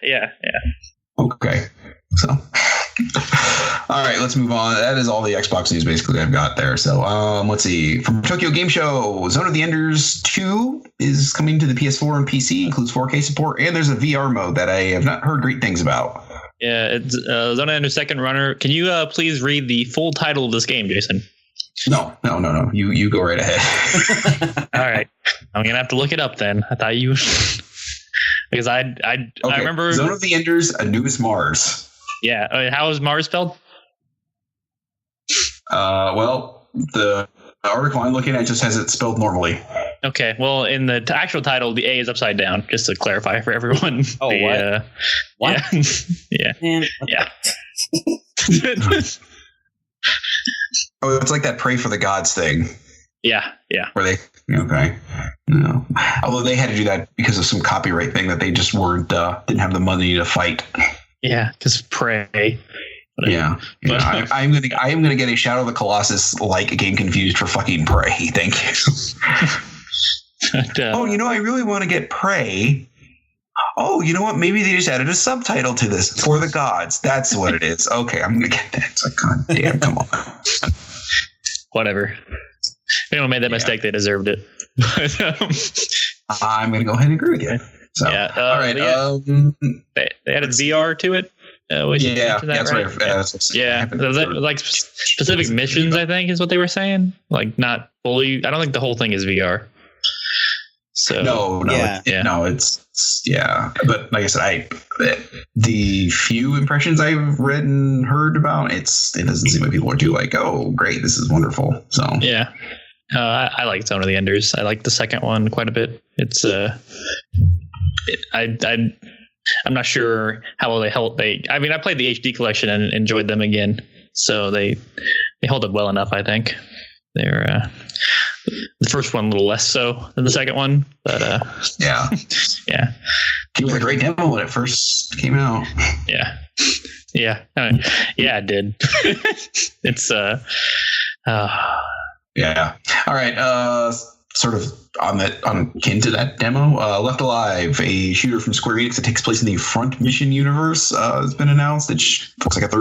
Okay. So, all right, let's move on. That is all the Xbox news basically I've got there. So, let's see. From Tokyo Game Show, Zone of the Enders 2 is coming to the PS4 and PC, includes 4K support, and there's a VR mode that I have not heard great things about. Yeah, it's Zone of the Enders Second Runner. Can you please read the full title of this game, Jason? No. You go right ahead. All right, I'm gonna have to look it up then. I thought you because I remember Zone of the Enders, Anubis Mars. Yeah. How is Mars spelled? Well, the article I'm looking at just has it spelled normally. Okay. Well, in the actual title, the A is upside down, just to clarify for everyone. Oh, what? Yeah. Man, yeah. Oh, it's like that Pray for the Gods thing. Yeah. Where they okay. No. Although they had to do that because of some copyright thing that they just didn't have the money to fight. Yeah, because Prey. Yeah. I am gonna get a Shadow of the Colossus like Game Confused for fucking Prey. Thank you. I really want to get Prey. Oh, you know what? Maybe they just added a subtitle to this for the gods. That's what it is. Okay, I'm gonna get that. It's like, God damn, come on. Whatever. If anyone made that mistake, they deserved it. I'm gonna go ahead and agree with you. So, all right. They added VR to it. That's right. Like specific missions, I think, is what they were saying. Like not fully. I don't think the whole thing is VR. So it's But like I said, the few impressions I've read and heard about, it doesn't seem like people are too like, oh, great, this is wonderful. So yeah. I like Zone of the Enders. I like the second one quite a bit. It's I'm not sure how well they held. I mean, I played the HD collection and enjoyed them again, so they hold up well enough. I think they're the first one a little less so than the second one, but yeah. It was a great demo when it first came out. Yeah. It did. It's yeah. All right. Sort of akin to that demo, Left Alive, a shooter from Square Enix that takes place in the Front Mission universe, has been announced. It looks like it's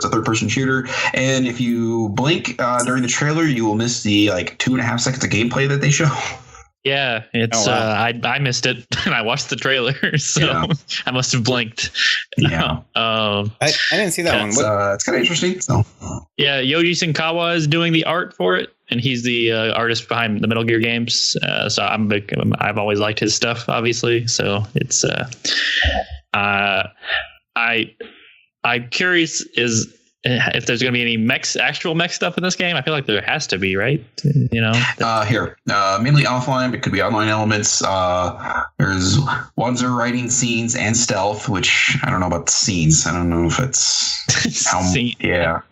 a third-person shooter. And if you blink during the trailer, you will miss the 2.5 seconds of gameplay that they show. Yeah, it's I missed it and I watched the trailer, so I must have blinked. Yeah, I didn't see that one. It's kind of interesting. So yeah, Yoji Shinkawa is doing the art for it, and he's the artist behind the Metal Gear games. So I've always liked his stuff, obviously. So it's I'm curious if there's going to be any actual mech stuff in this game. I feel like there has to be, right? Mainly offline, but it could be online elements. There's ones are writing scenes and stealth, which I don't know about the scenes. I don't know if it's it's probably a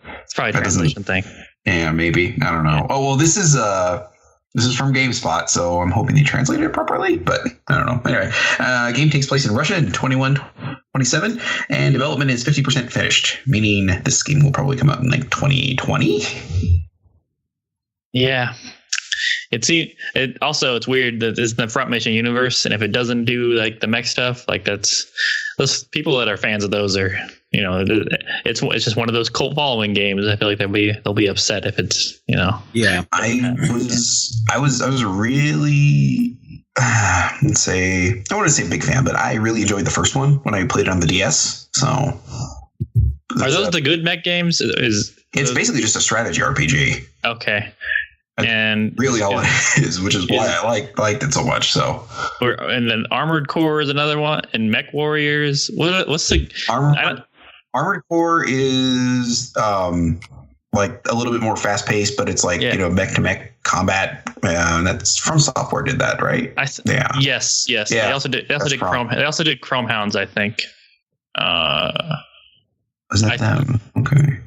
translation thing. Yeah, maybe. I don't know. Yeah. Oh well, this is from GameSpot, so I'm hoping they translated it properly, but I don't know. Anyway, game takes place in Russia in 2127, and development is 50% finished, meaning this game will probably come out in 2020. Yeah. It's weird that it's the Front Mission universe, and if it doesn't do the mech stuff, those people that are fans of those are it's just one of those cult following games. I feel like they'll be upset if it's Yeah. I was really let's say, I want to say big fan, but I really enjoyed the first one when I played it on the DS. So are those the good mech games? It's basically just a strategy RPG. Okay. That's and really all it is, which is why I liked it so much. So, and then Armored Core is another one, and Mech Warriors. What's the Armored Core is like a little bit more fast paced, but it's like mech to mech combat. That's From Software did that, right? Yes. Yeah. They also did Chrome. They also did Chrome Hounds, I think. Was that them? Okay.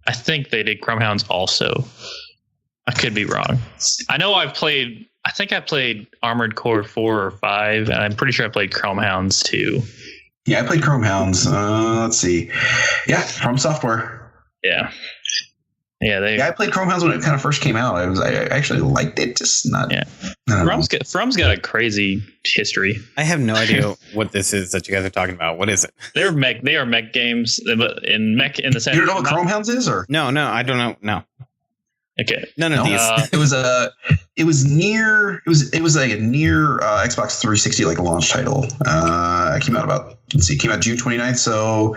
I think they did Chrome Hounds also. I could be wrong. I know I played Armored Core 4 or 5, and I'm pretty sure I played Chrome Hounds too. Yeah, I played Chrome Hounds. Let's see. Yeah, From Software. Yeah. I played Chrome Hounds when it kind of first came out. I actually liked it, just not. Yeah. From's got a crazy history. I have no idea what this is that you guys are talking about. What is it? They are mech games, but in the sense. You don't know what Chrome Hounds is, or no, I don't know. No. Okay. None of these. It was like a near Xbox 360 like launch title. It came out June 29th, so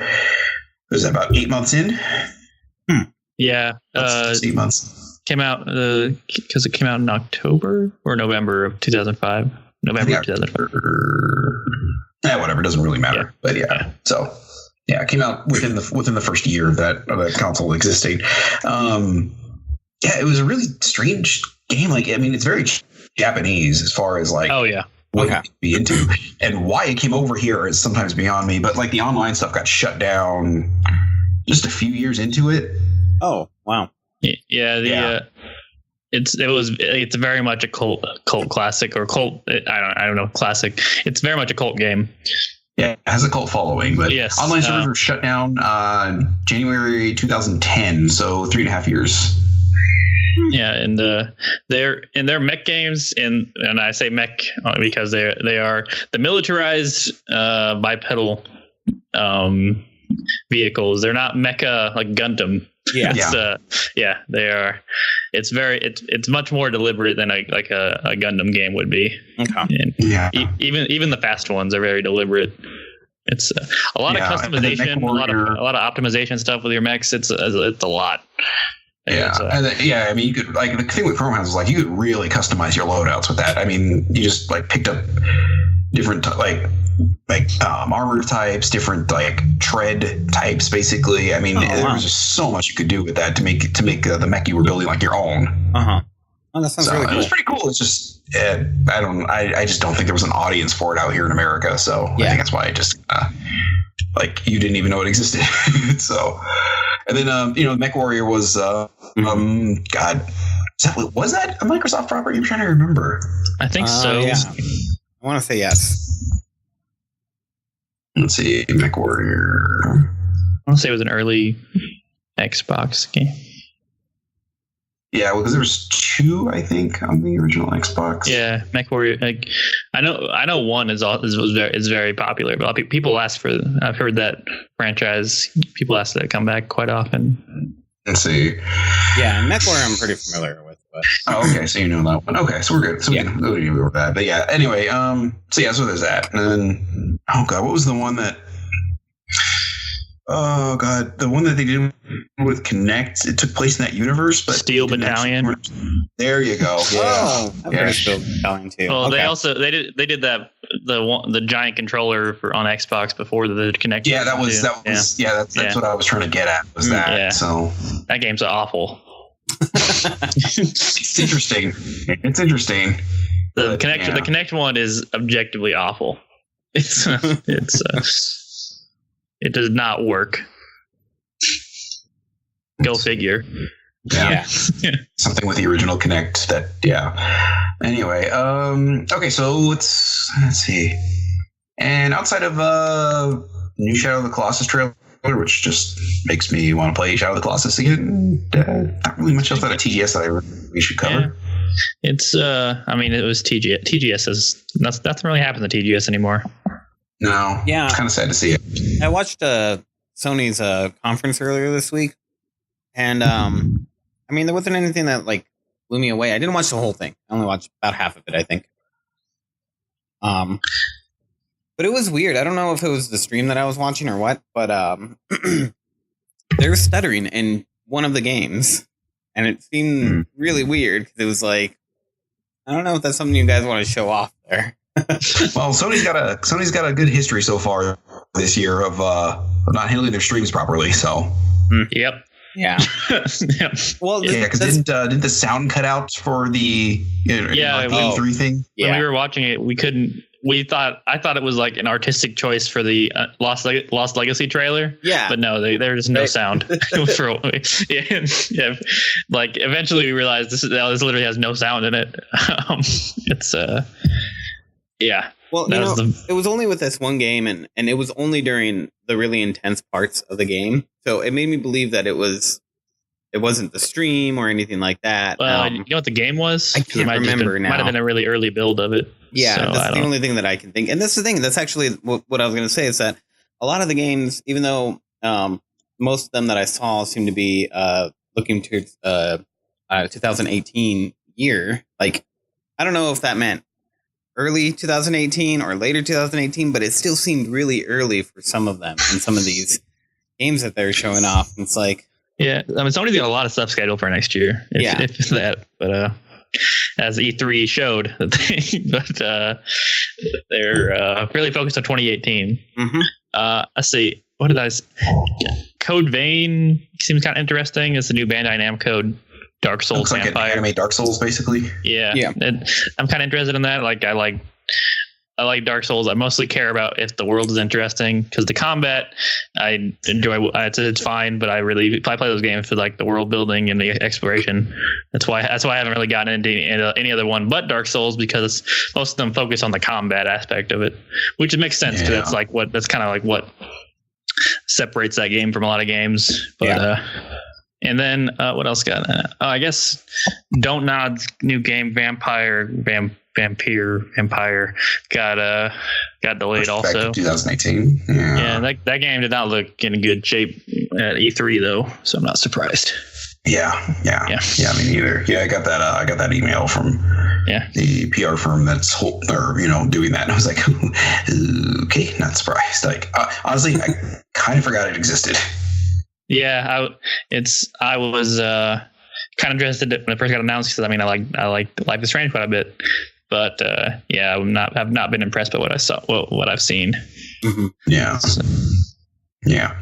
was that about 8 months in? Yeah. 8 months. Came out because it came out in October or November of 2005. November of 2005. Yeah, whatever, it doesn't really matter. But so it came out within the first year of that console existing. Yeah, it was a really strange game. Like, I mean, it's very Japanese as far as like, what you can be into, and why it came over here is sometimes beyond me. But like the online stuff got shut down just a few years into it. Oh, wow. Yeah. It's very much a cult classic or cult. I don't know, classic. It's very much a cult game. Yeah, it has a cult following, but online servers were shut down January 2010, so 3.5 years. Yeah, and they're mech games, and I say mech because they are the militarized bipedal vehicles. They're not mecha like Gundam. They are. It's much more deliberate than a Gundam game would be. Okay. And even the fast ones are very deliberate. It's a lot of customization, a lot of optimization stuff with your mechs. It's a lot. I mean, you could, like, the thing with Chrome Hounds is like you could really customize your loadouts with that. I mean, you just like picked up different armor types, different like tread types, basically. I mean, there was just so much you could do with that to make the mech you were building like your own. Oh, that sounds really cool. It was pretty cool. It's just I just don't think there was an audience for it out here in America. So I think that's why I just like you didn't even know it existed. So. And then, Mech Warrior was, God, was that a Microsoft property? I'm trying to remember. I think so. Yeah. I want to say yes. Let's see, Mech Warrior. I want to say it was an early Xbox game. Yeah, because there was 2, I think, on the original Xbox. Yeah, Mech Warrior. Like, I know 1 is very popular, but people ask for. I've heard that franchise. People ask that come back quite often. Let's see. Yeah, Mech Warrior I'm pretty familiar with. But. Oh, okay, so you know that one. Okay, so we're good. So we can go over that. But yeah, anyway, so there's that, and then what was the one that? Oh God, the one that they did with Kinect, it took place in that universe, but Steel Battalion. There you go. Yeah. Oh, I've heard of Steel Battalion too. Well, they did that the giant controller on Xbox before the Kinect. Yeah, that's what I was trying to get at. Was that? Yeah. So that game's awful. It's interesting. It's interesting. The Kinect one is objectively awful. It does not work. Go figure. Yeah. Something with the original Kinect that, Anyway, okay, so let's see. And outside of new Shadow of the Colossus trailer, which just makes me want to play Shadow of the Colossus again, not really much else out of TGS that we should cover. Yeah. It's, it was TGS. TGS is, nothing really happens at TGS anymore. No. Yeah. It's kind of sad to see it. I watched Sony's conference earlier this week, and I mean, there wasn't anything that like blew me away. I didn't watch the whole thing. I only watched about half of it, I think. But it was weird. I don't know if it was the stream that I was watching or what, but there's stuttering in one of the games, and it seemed really weird because it was like, I don't know if that's something you guys want to show off there. Well, Sony's got a good history so far this year of not handling their streams properly. So, Yep. Yeah. Yep. Well, yeah, because didn't the sound cut out for the E3 thing? Yeah. When we were watching it, we couldn't. I thought it was like an artistic choice for the Lost Legacy trailer. Yeah. But no, there's no sound. Yeah. Like eventually we realized this literally has no sound in it. It's yeah. Well, it was only with this one game, and it was only during the really intense parts of the game. So it made me believe that it wasn't the stream or anything like that. You know what the game was? I can't remember now. Might have been a really early build of it. Yeah, so that's the only thing that I can think. And that's the thing. That's actually what I was going to say is that a lot of the games, even though most of them that I saw seem to be looking towards 2018 year, like, I don't know if that meant early 2018 or later 2018, but it still seemed really early for some of them and some of these games that they're showing off. And it's like, yeah, I mean, Sony's got a lot of stuff scheduled for next year. If that, but as E3 showed, they're really focused on 2018. Mm-hmm. Let's see, what did I? Code Vein seems kind of interesting. It's the new Bandai Namco Dark Souls Looks vampire. like an anime Dark Souls, basically. Yeah. I'm kind of interested in that. Like, I like Dark Souls. I mostly care about if the world is interesting, because the combat I enjoy. It's fine, but I play those games for like the world building and the exploration. That's why I haven't really gotten into any other one but Dark Souls, because most of them focus on the combat aspect of it, which makes sense because that's kind of like what separates that game from a lot of games. But and then what else got? I guess Don't Nod's new game Vampire got delayed also. 2018. Yeah, that game did not look in good shape at E3 though, so I'm not surprised. Yeah, me neither. Yeah, I got that email from the PR firm that's doing that, and I was like, okay, not surprised. Like, honestly, I kind of forgot it existed. Yeah, I was kind of interested when it first got announced, because I mean I like Life is Strange quite a bit, but I've not been impressed by what I saw, what I've seen. Mm-hmm. Yeah. So. Yeah.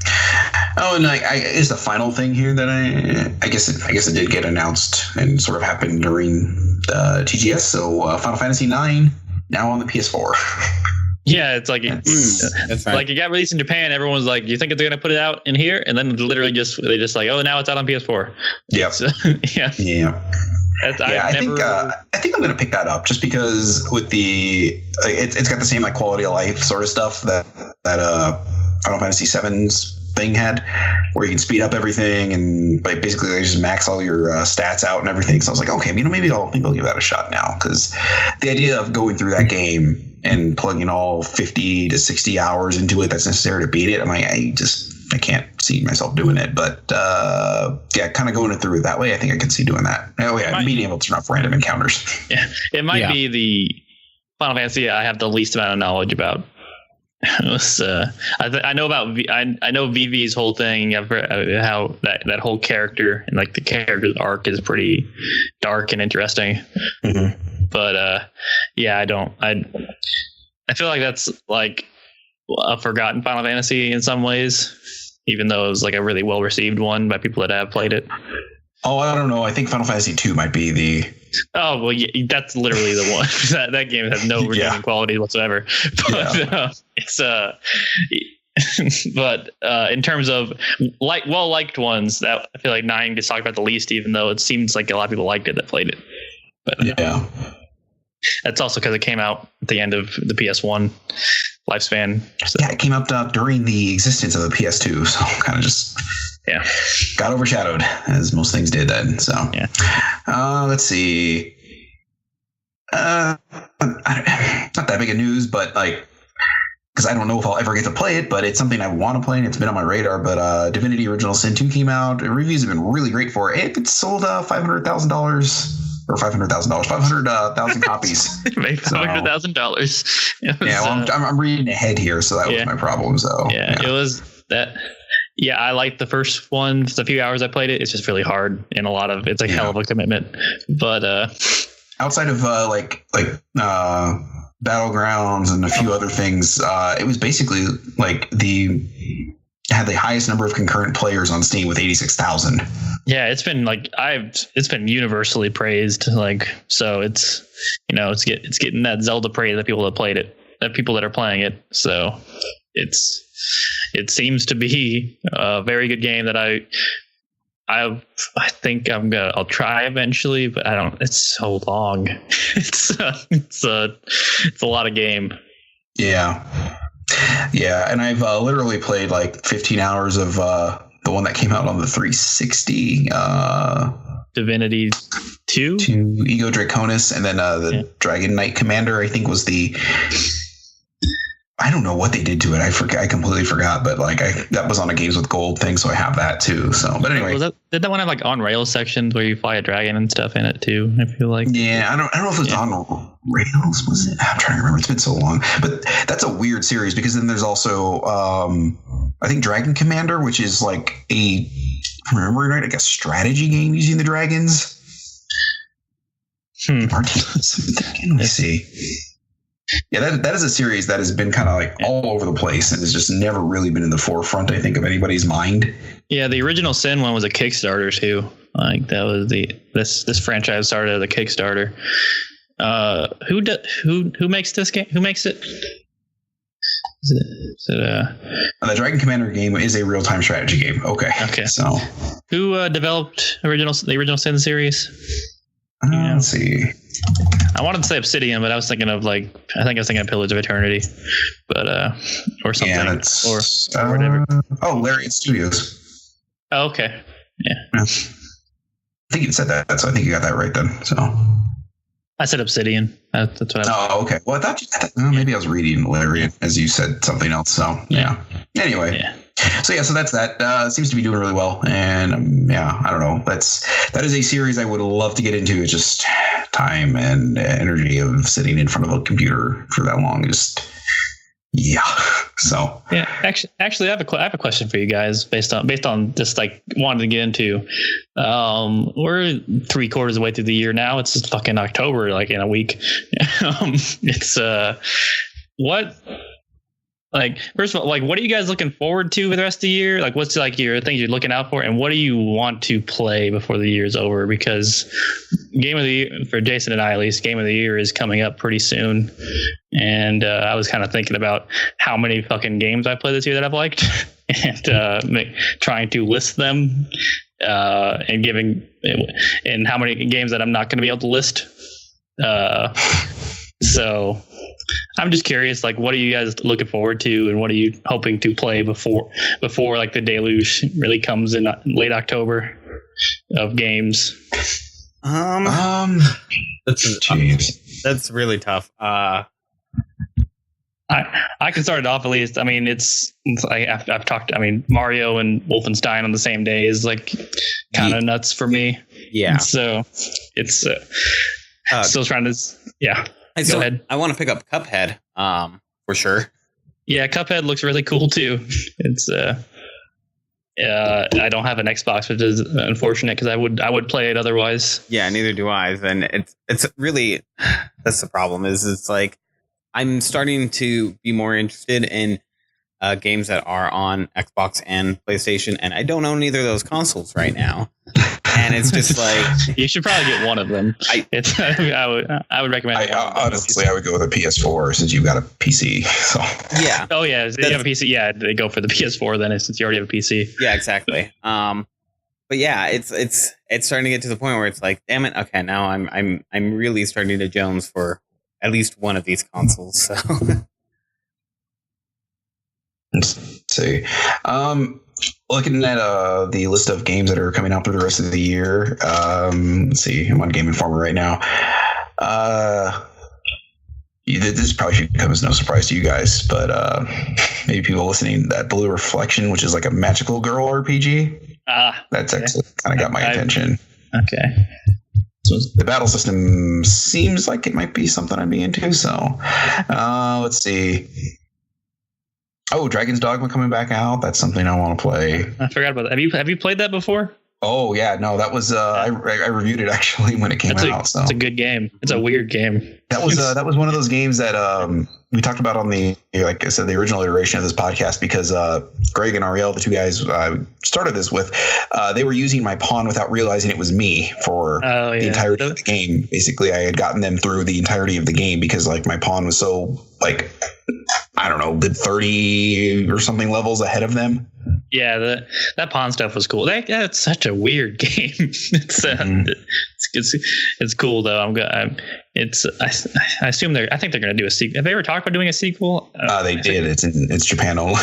Oh, and I guess the final thing here that I guess it did get announced and sort of happened during the TGS. So Final Fantasy IX now on the PS4. Yeah, it's like like it got released in Japan. Everyone was like, "You think they're gonna put it out in here?" And then literally they just like, "Oh, now it's out on PS4." Yeah. So, yeah. I think I'm gonna pick that up just because with the it's got the same like quality of life sort of stuff that Final Fantasy VII's thing had, where you can speed up everything and basically they just max all your stats out and everything. So I was like, okay, maybe I'll give that a shot now, because the idea of going through that game and plugging all 50 to 60 hours into it that's necessary to beat it, I can't see myself doing it. But kind of going through it that way, I think I can see doing that. Oh yeah, being able to turn off random encounters. Yeah, it might be the Final Fantasy I have the least amount of knowledge about. I know about I know VV's whole thing. I've heard how that whole character and like the character's arc is pretty dark and interesting. Mm-hmm. But I feel like that's like a forgotten Final Fantasy in some ways, even though it was like a really well received one by people that have played it. Oh, I don't know. I think Final Fantasy 2 might be the. Oh well, yeah, that's literally the one. that game has no redeeming quality whatsoever. But it's but in terms of well-liked ones, that I feel like 9 gets talked about the least, even though it seems like a lot of people liked it that played it. But that's also because it came out at the end of the PS1 lifespan. So. Yeah, it came out during the existence of the PS2, so kind of just got overshadowed, as most things did then. So let's see. Not that big of news, but like because I don't know if I'll ever get to play it, but it's something I want to play and it's been on my radar. But Divinity Original Sin 2 came out. The reviews have been really great for it. It sold $500,000 or $500,000, 500,000 copies. It made $500,000. Yeah, well, I'm reading ahead here, so that was my problem. So it was that. Yeah, I liked the first one. The few hours I played it, it's just really hard and it's a hell of a commitment. But outside of Battlegrounds and a few other things, it was basically like had the highest number of concurrent players on Steam with 86,000. Yeah, it's been it's been universally praised. So it's it's getting that Zelda praise that people that played it, that people that are playing it. So it seems to be a very good game that I think I'll try eventually, but I don't. It's so long. It's a lot of game. Yeah, and I've literally played like 15 hours of the one that came out on the 360. Divinity 2? Ego Draconis, and then the Dragon Knight Commander, I think, was the. I don't know what they did to it. I completely forgot, but that was on a Games with Gold thing, so I have that too. So, but anyway, did that one have on rail sections where you fly a dragon and stuff in it too? I feel like. Yeah, I don't know if it was on rails. Was it? I'm trying to remember. It's been so long, but that's a weird series because then there's also I think Dragon Commander, which is like if I'm remembering right, like a strategy game using the dragons. Let me see. Yeah, that is a series that has been kind of all over the place and has just never really been in the forefront, I think, of anybody's mind. Yeah, the original Sin one was a Kickstarter too. That was this franchise started as a Kickstarter. Who makes this game? Who makes it? The Dragon Commander game is a real-time strategy game. Okay. So who developed the original Sin series? Let's see. I wanted to say Obsidian, but I was thinking of Pillars of Eternity, but or something, or whatever. Lariat Studios. Oh, okay. Yeah. I think you said that, so I think you got that right then. So I said Obsidian. That's what. Okay. Well, I thought you said that. Maybe I was reading Lariat as you said something else. So yeah. Anyway. Yeah. So that's that. Seems to be doing really well, and I don't know. That is a series I would love to get into. It's just time and energy of sitting in front of a computer for that long. So actually, I have a question for you guys based on just wanting to get into. We're 3/4 of the way through the year now. It's just fucking October, in a week. It's what. First of all, what are you guys looking forward to for the rest of the year? What's your things you're looking out for, and what do you want to play before the year is over? Because game of the year for Jason and I, at least, game of the year is coming up pretty soon, and I was kind of thinking about how many fucking games I played this year that I've liked, and trying to list them, and how many games that I'm not going to be able to list. So I'm just curious, what are you guys looking forward to, and what are you hoping to play before the deluge really comes in late October of games? That's really tough. I can start it off at least. I mean, I've talked. I mean, Mario and Wolfenstein on the same day is kind of nuts for me. Yeah. So it's still trying to. Yeah. Go ahead. I want to pick up Cuphead, for sure. Yeah, Cuphead looks really cool too. It's I don't have an Xbox, which is unfortunate because I would play it otherwise. Yeah, neither do I. And it's really, that's the problem. It's I'm starting to be more interested in games that are on Xbox and PlayStation, and I don't own either of those consoles right now. And it's just you should probably get one of them. I would recommend. Honestly, I would go with a PS4 since you've got a PC. So yeah. Oh yeah, you have a PC. Yeah, they go for the PS4 then since you already have a PC. Yeah, exactly. But yeah, it's starting to get to the point where it's damn it. Okay, now I'm really starting to Jones for at least one of these consoles. So let's see. Looking at the list of games that are coming out through the rest of the year. Let's see. I'm on Game Informer right now. this probably should come as no surprise to you guys, but maybe people listening, that Blue Reflection, which is like a magical girl RPG, that's actually kind of got my attention. Okay. So the battle system seems like it might be something I'd be into. So let's see. Oh, Dragon's Dogma coming back out. That's something I want to play. I forgot about that. Have you played that before? Oh yeah, no, that was I reviewed it actually when it came out. So it's a good game. It's a weird game. That was one of those games that we talked about on the, like I said, the original iteration of this podcast, because Greg and Arriola, the two guys I started this with, they were using my pawn without realizing it was me for the entirety of the game. Basically, I had gotten them through the entirety of the game because like my pawn was so like, I don't know, good 30 or something levels ahead of them. Yeah, that pawn stuff was cool. That's such a weird game. It's cool though. I assume I think they're going to do a sequel. Have they ever talked about doing a sequel? They did. It's Japan only.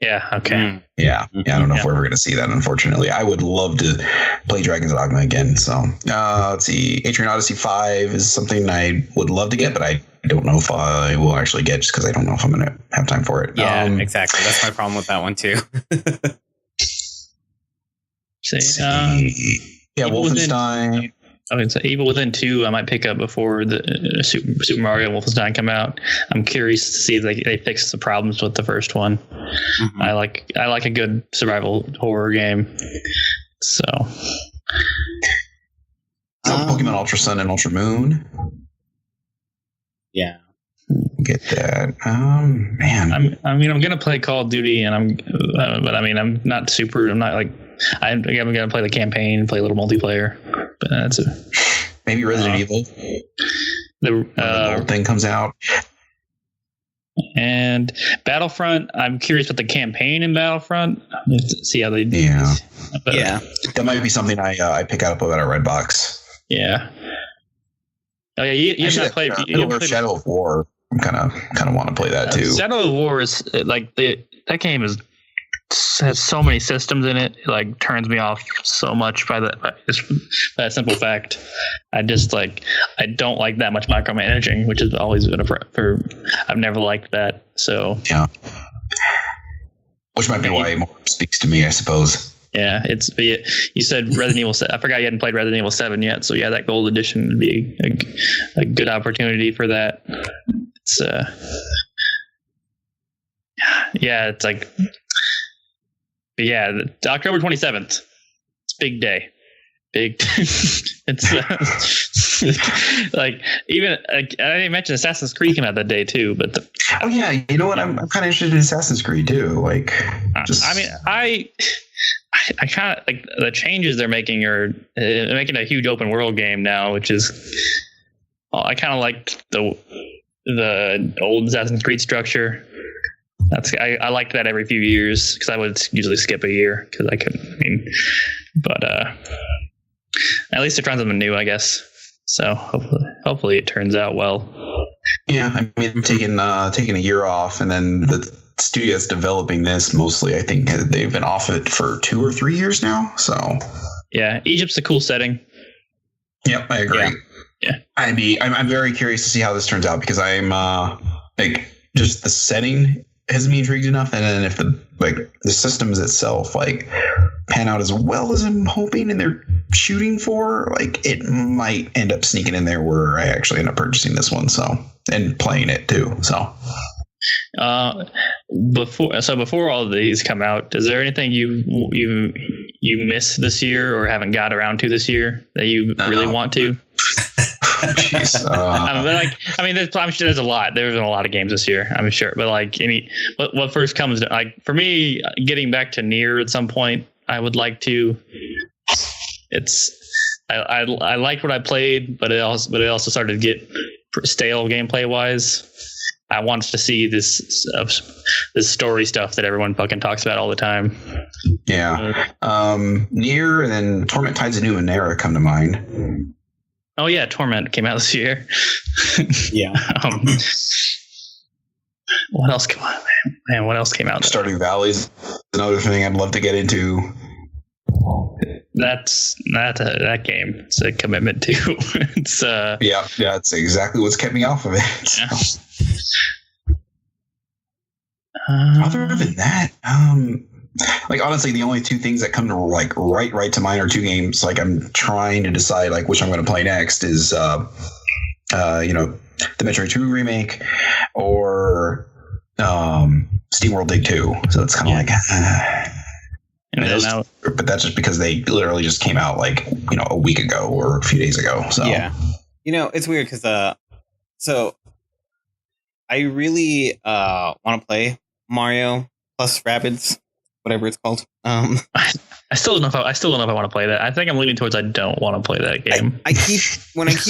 Yeah. Okay. Yeah. I don't know if we're ever going to see that. Unfortunately, I would love to play Dragon's Dogma again. So let's see. Atrian Odyssey 5 is something I would love to get, but I don't know if I will actually get, just because I don't know if I'm going to have time for it. Yeah, exactly. That's my problem with that one too. Yeah, Wolfenstein. Evil Within 2, I might pick up before the Super Mario and Wolfenstein come out. I'm curious to see if they fix the problems with the first one. Mm-hmm. I like a good survival horror game. So, Pokemon Ultra Sun and Ultra Moon. Yeah, get that. Man, I'm gonna play Call of Duty, and I'm not like. I'm gonna play the campaign, play a little multiplayer, but that's it. Maybe Resident Evil. The old thing comes out. And Battlefront, I'm curious about the campaign in Battlefront. Let's see how they do. Yeah, but, that might be something I pick up at a Redbox. Yeah. Oh yeah, you have not played. Shadow of War. I'm kind of want to play that too. Shadow of War is like that game has so many systems in it. It like turns me off so much by that simple fact. I don't like that much micromanaging, which has always been I've never liked that. So yeah, which might be why it more speaks to me, I suppose. Yeah, you said Resident Evil 7. I forgot you hadn't played Resident Evil 7 yet. So yeah, that gold edition would be a good opportunity for that. It's it's like. But yeah, October 27th. It's a big day. It's like even I didn't mention Assassin's Creed came out that day too. But you know what? I'm kind of interested in Assassin's Creed too. Like, I kind of like the changes they're making are making a huge open world game now, which is I kind of liked the old Assassin's Creed structure. I liked that every few years because I would usually skip a year because I couldn't. But at least they're trying something new, I guess. So hopefully it turns out well. Yeah, I mean, taking a year off, and then the studio that's developing this mostly, I think they've been off it for 2 or 3 years now. So yeah, Egypt's a cool setting. Yep, I agree. Yeah. I'm very curious to see how this turns out because I'm like just the setting has me intrigued enough, and then if the systems itself like pan out as well as I'm hoping and they're shooting for, like it might end up sneaking in there where I actually end up purchasing this one, so and playing it too. So before all of these come out, is there anything you missed this year or haven't got around to this year that you really want to? Jeez. I'm sure there's a lot. There's been a lot of games this year, I'm sure. But like what first comes to, like for me, getting back to Nier at some point, I would like to. I liked what I played, but it also started to get stale gameplay wise. I wanted to see this story stuff that everyone fucking talks about all the time. Yeah. Nier and then Torment Tides of Numenera come to mind. Oh yeah, Torment came out this year. Yeah. What else came out? Man, what else came out? Stardew Valley's another thing I'd love to get into. that game. It's a commitment too. It's yeah, it's exactly what's kept me off of it. Yeah. Other than that, like honestly, the only two things that come to like right to mind are two games. Like I'm trying to decide like which I'm going to play next is, the Metroid 2 remake or SteamWorld Dig 2. So it's kind of like, but that's just because they literally just came out like a week ago or a few days ago. So yeah, it's weird because so I really want to play Mario plus Rabbids, whatever it's called. I still don't know if I want to play that. I think I'm leaning towards I don't want to play that game. I keep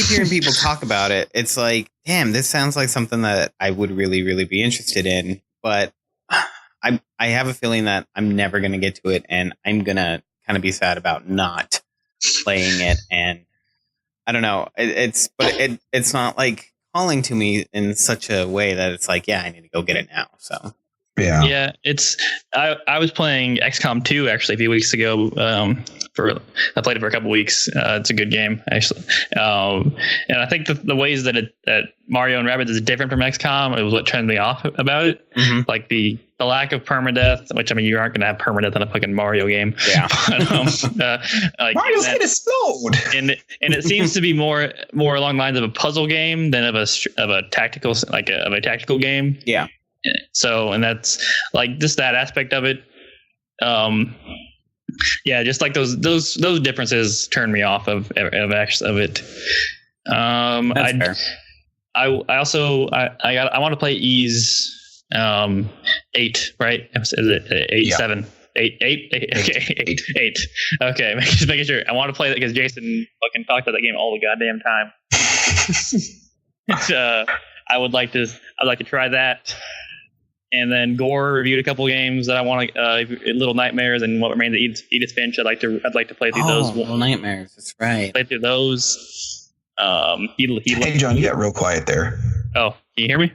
hearing people talk about it, it's like, damn, this sounds like something that I would really, really be interested in. But I have a feeling that I'm never going to get to it, and I'm going to kind of be sad about not playing it. And I don't know. It's not like calling to me in such a way that it's like, yeah, I need to go get it now. So. Yeah, I was playing XCOM 2 actually a few weeks ago. I played it for a couple weeks. It's a good game actually, and I think the ways that Mario and Rabbids is different from XCOM is what turned me off about it. Mm-hmm. Like the lack of permadeath, which I mean you aren't going to have permadeath in a fucking Mario game. Yeah, but, like, Mario's going to explode, and it seems to be more along the lines of a puzzle game than of a tactical tactical game. Yeah. So, and that's like just that aspect of it. Yeah, just like those differences turn me off of it. That's fair. I want to play Ys 8, right? Is it 8, yeah. 7? 8. Okay, 8. Okay, just making sure. I want to play that because Jason fucking talked about that game all the goddamn time. I'd like to try that. And then Gore reviewed a couple games that I want to, Little Nightmares and What Remains of Edith Finch. I'd like to play through those. Little Nightmares, that's right. Play through those. Hey John, you got real quiet there. Oh, can you hear me?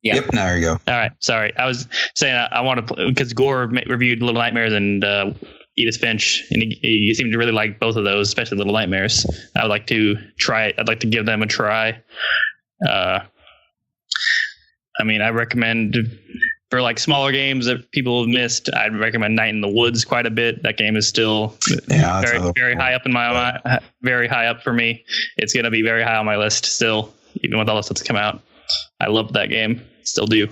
Yeah. Yep. Now there you go. All right. Sorry, I was saying I want to because Gore reviewed Little Nightmares and Edith Finch, and he seemed to really like both of those, especially Little Nightmares. I would like to try it. I'd like to give them a try. I mean, I recommend for like smaller games that people have missed. I'd recommend Night in the Woods quite a bit. That game is still very high up in very high up for me. It's going to be very high on my list still, even with all the stuff that's come out. I love that game, still do.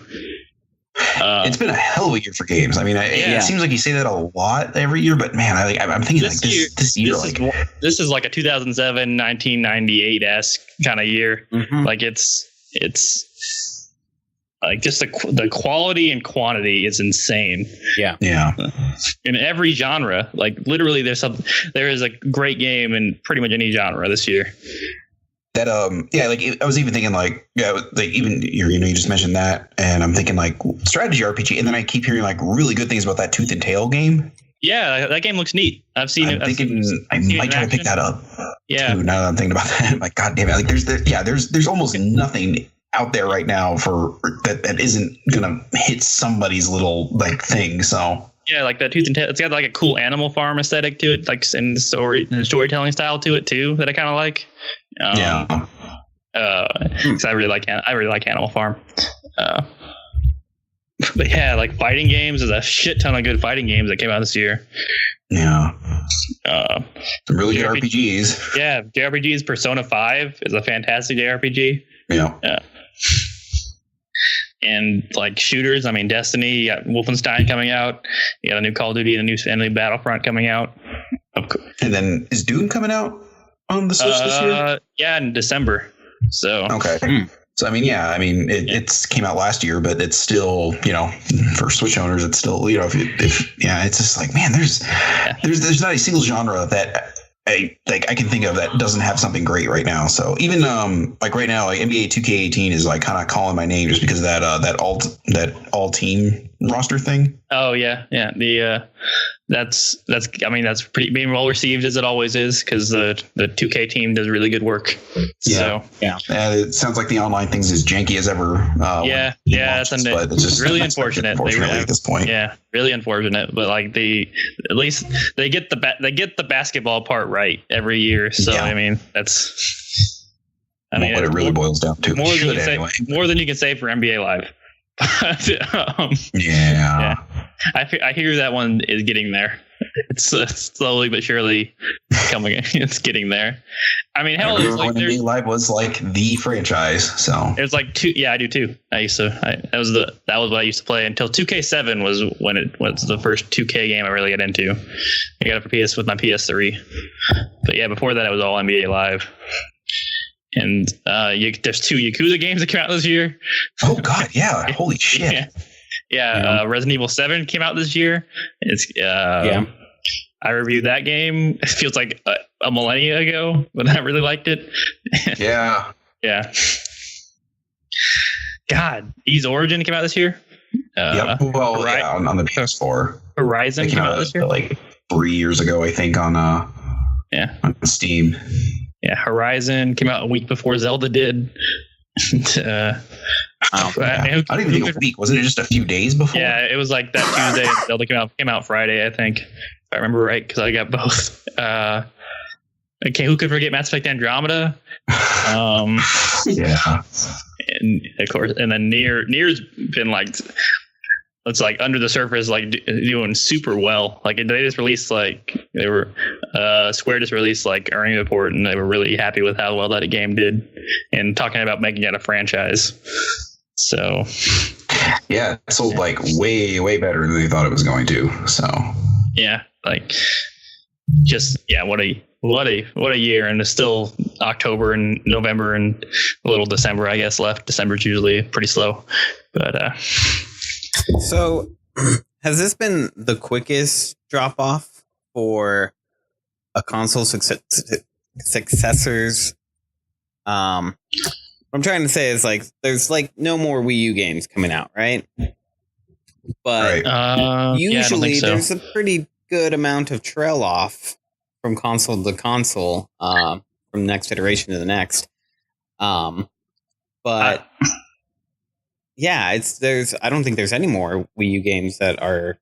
It's been a hell of a year for games. I mean, it seems like you say that a lot every year, but man, I'm thinking this year, this is like a 2007, 1998-esque kind of year. Mm-hmm. Like it's like just the quality and quantity is insane. Yeah. In every genre, like literally, there is a great game in pretty much any genre this year. That I was even thinking you just mentioned that, and I'm thinking like strategy RPG, and then I keep hearing like really good things about that Tooth and Tail game. Yeah, that game looks neat. I've seen it. I might try to pick that up. Yeah. Too, now that I'm thinking about that, I'm like, God damn it! Like there's almost nothing out there right now for that isn't gonna hit somebody's little like thing. So yeah, like that Tooth and Tail. It's got like a cool Animal Farm aesthetic to it, like and the storytelling style to it too that I kind of like. Because I really like Animal Farm. But yeah, like fighting games, there's a shit ton of good fighting games that came out this year. Yeah. Some really good RPGs. Yeah, JRPGs. Persona 5 is a fantastic JRPG. Yeah. And like shooters, I mean, Destiny, you got Wolfenstein coming out. You got a new Call of Duty and a new Battlefront coming out. And then is Doom coming out on the Switch this year? Yeah, in December. So okay. So it's came out last year, but it's still, for Switch owners, it's still, if it's just like, man, there's not a single genre that I can think of that doesn't have something great right now. So even like right now, like NBA 2K18 is like kind of calling my name just because of that all team roster thing. Oh yeah. The that's pretty being well received as it always is, because the 2K team does really good work. Yeah. So It sounds like the online thing's as janky as ever. That's but it's just really unfortunate. Unfortunately, at this point, yeah, really unfortunate. But like at least they get the basketball part right every year. So I mean, that's what it really boils down to. More than you can say for NBA Live. Yeah. I hear that one is getting there. It's slowly but surely coming. It's getting there. I mean, hell, it's like NBA Live was like the franchise. So it was like two. Yeah, I do too. That was what I used to play until 2K7 was when it was the first 2K game I really got into. I got it for PS with my PS3. But yeah, before that it was all NBA Live. And there's 2 Yakuza games that came out this year. Oh God, yeah! Holy shit! Yeah. Resident Evil 7 came out this year. It's I reviewed that game. It feels like a millennia ago, but I really liked it. Yeah. Yeah. God, Ys Origin came out this year. On the PS4. Horizon came out this year, like 3 years ago, I think, on on Steam. Yeah, Horizon came out a week before Zelda did. I don't even think a week. Wasn't it just a few days before? Yeah, it was like that Tuesday. And Zelda came out Friday, I think, if I remember right, because I got both. Okay, who could forget Mass Effect Andromeda? Yeah, and of course, and then Nier's been like, it's like under the surface, like doing super well. Like they just released Square just released like earning report, and they were really happy with how well that game did, and talking about making it a franchise. So yeah, it sold like way better than they thought it was going to. So yeah, like just what a year, and it's still October and November and a little December, I guess, left. December's usually pretty slow, but So, has this been the quickest drop off for a console successors? What I'm trying to say is like there's like no more Wii U games coming out, right? But usually there's a pretty good amount of trail off from console to console, from next iteration to the next. But yeah, I don't think there's any more Wii U games that are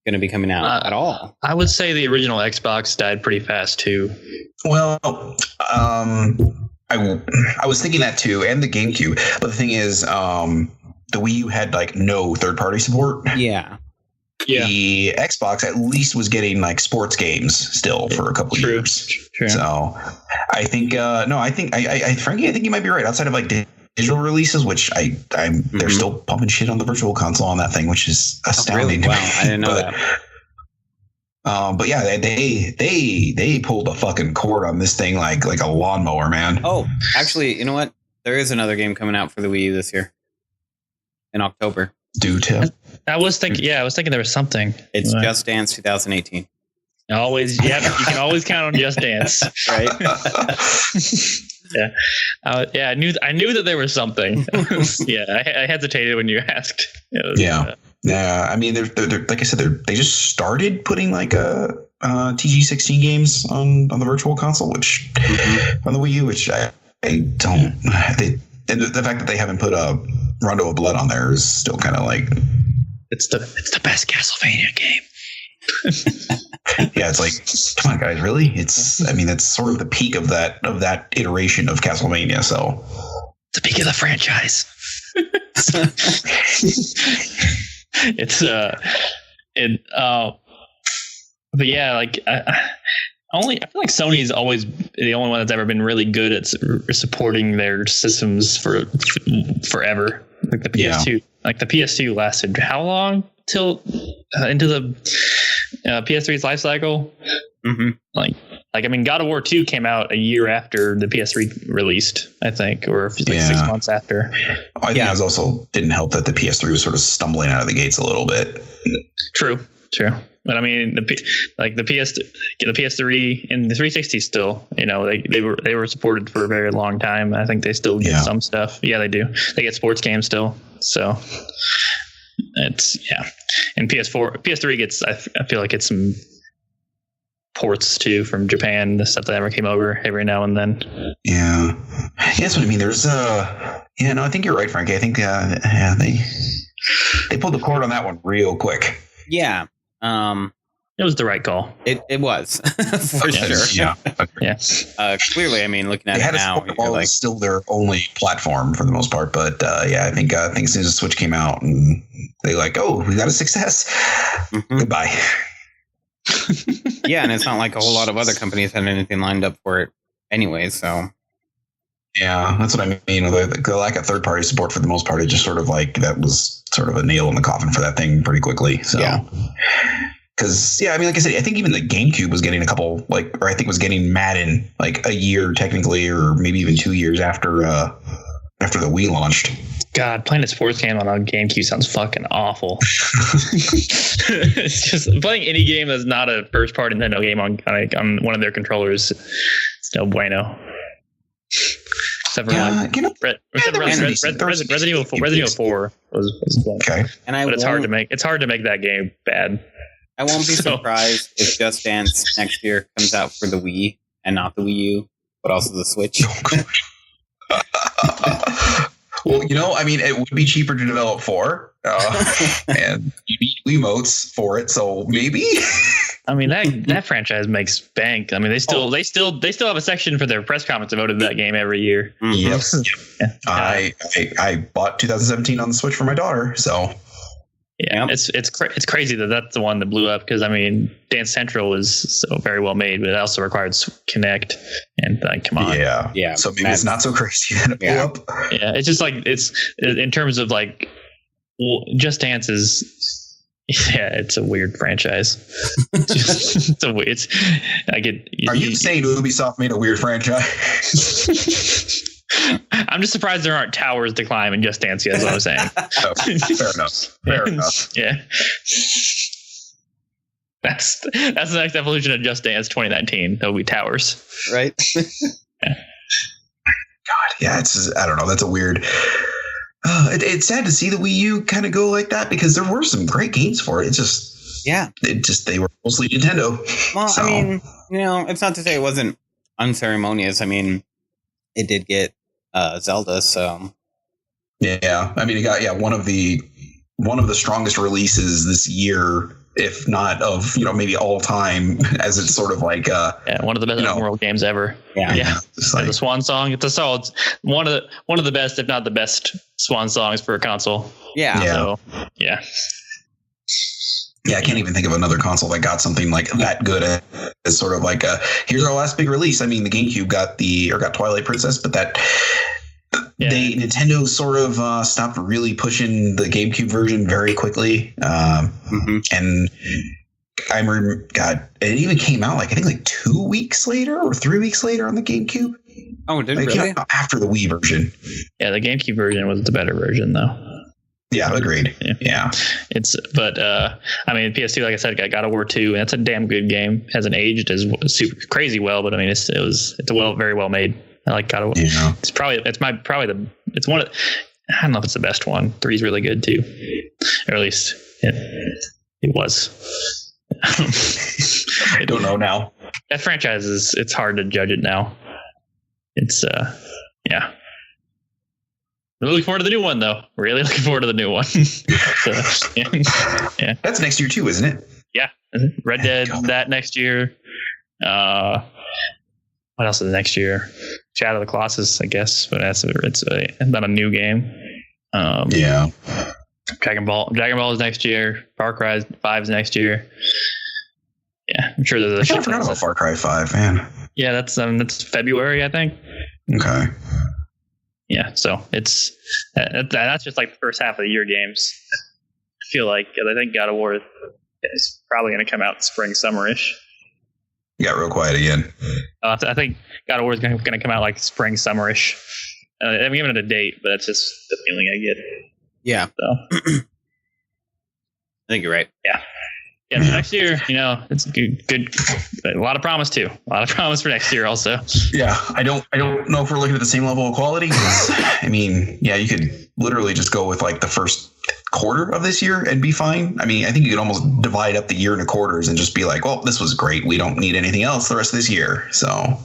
going to be coming out at all. I would say the original Xbox died pretty fast too. Well, I was thinking that too, and the GameCube. But the thing is, the Wii U had like no third-party support. Yeah. The Xbox at least was getting like sports games still for a couple of years. True. So I think Franky, I think you might be right. Outside of like digital releases, which they're still pumping shit on the virtual console on that thing, which is astounding. Really? Wow, I didn't know that. But yeah, they pulled a fucking cord on this thing like a lawnmower, man. Oh, actually, you know what? There is another game coming out for the Wii U this year in October. Do tell. I was thinking there was something. It's Just Dance 2018. Always, you can always count on Just Dance, right? I knew that there was something. I hesitated when you asked. Yeah. I mean, they're like I said, they just started putting like TG16 games on the virtual console, which on the Wii U, which I don't. And the fact that they haven't put a Rondo of Blood on there is still kind of like it's the best Castlevania game. Yeah, it's like, come on, guys, really? It's sort of the peak of that iteration of Castlevania. So the peak of the franchise. But yeah, like I feel like Sony's always the only one that's ever been really good at supporting their systems for forever. Like the PS2, like the PS2 lasted how long till into the PS3's life cycle? Mm-hmm. Like I mean, God of War 2 came out a year after the PS3 released, I think, or like 6 months after. I think it was also didn't help that the PS3 was sort of stumbling out of the gates a little bit. True. But I mean, the PS3 and the 360 still, they were supported for a very long time. I think they still get some stuff. Yeah, they do. They get sports games still. So It's and PS3 gets. I feel like it's some ports too from Japan. The stuff that ever came over every now and then. Yeah, that's what I mean. There's I think you're right, Frankie. I think they pulled the cord on that one real quick. Yeah. It was the right call. It was for sure. Yeah. Clearly, I mean, looking at they it had now, it's still their only platform for the most part. But I think as soon as the Switch came out, and they we got a success. Mm-hmm. Goodbye. Yeah, and it's not like a whole lot of other companies had anything lined up for it anyway. So. Yeah, that's what I mean. The lack of third-party support for the most part, it just sort of that was sort of a nail in the coffin for that thing pretty quickly. So. Yeah. Because, like I said, I think even the GameCube was getting a couple, or I think was getting Madden a year technically, or maybe even 2 years after the Wii launched. God, playing a sports game on a GameCube sounds fucking awful. It's just playing any game that's not a first-party Nintendo game on one of their controllers. It's no bueno. Except for Resident Evil 4 was fun. Okay, but it's hard to make that game bad. I won't be surprised if Just Dance next year comes out for the Wii and not the Wii U, but also the Switch. Well, it would be cheaper to develop for, and you need Wiimotes for it, so maybe. I mean that franchise makes bank. I mean they still have a section for their press conference devoted to that game every year. Yes, I bought 2017 on the Switch for my daughter, so. Yeah, it's crazy that's the one that blew up because Dance Central was so very well made, but it also required Kinect and come on, yeah. So maybe it's not so crazy that it blew up. Yeah, it's just it's in terms of Just Dance is it's a weird franchise. Are you saying Ubisoft made a weird franchise? I'm just surprised there aren't towers to climb in Just Dance yet, is what I'm saying. Fair enough. Yeah. That's the next evolution of Just Dance 2019. There'll be towers. Right? God, yeah, I don't know. That's a weird... it's sad to see the Wii U kind of go like that because there were some great games for it. It's just... Yeah. They were mostly Nintendo. Well, so. It's not to say it wasn't unceremonious. It did get Zelda, so yeah. It got one of the strongest releases this year, if not of maybe all time, as it's sort of one of the best open world games ever. Yeah. The Swan Song. It's a solid one of the best, if not the best, Swan songs for a console. Yeah. So, yeah. Yeah, I can't even think of another console that got something that good as sort of here's our last big release. The GameCube got Twilight Princess, but Nintendo sort of stopped really pushing the GameCube version very quickly. And I remember, it even came out I think 2 weeks later or 3 weeks later on the GameCube. Oh, did it really? Came out after the Wii version. Yeah, the GameCube version was the better version, though. Yeah, agreed. Yeah. PS2, like I said, got God of War 2, and that's a damn good game. Hasn't aged as super crazy well, but it's very well made. I like God of War. Yeah. It's one of, I don't know if it's the best one. 3 is really good too, or at least it was. I don't know now. That franchise it's hard to judge it now. It's yeah. I'm looking forward to the new one, though. Really looking forward to the new one. So, yeah. That's next year, too, isn't it? Yeah. Red Dead, that next year. What else is next year? Shadow of the Colossus, I guess. But it's not a new game. Yeah. Dragon Ball is next year. Far Cry 5 is next year. Yeah, I'm sure there's I forgot about Far Cry 5, man. Yeah, that's February, I think. Okay. Yeah, so that's just the first half of the year games. I feel like I think God of War is probably going to come out spring, summerish. You got real quiet again. I think God of War is going to come out spring, summerish. I haven't given it a date, but that's just the feeling I get. Yeah. So I think you're right. Yeah. Yeah, so next year, it's good. A lot of promise too. A lot of promise for next year also. Yeah, I don't know if we're looking at the same level of quality. You could literally just go with the first quarter of this year and be fine. I mean, I think you could almost divide up the year into quarters and just be like, well, this was great. We don't need anything else the rest of this year. So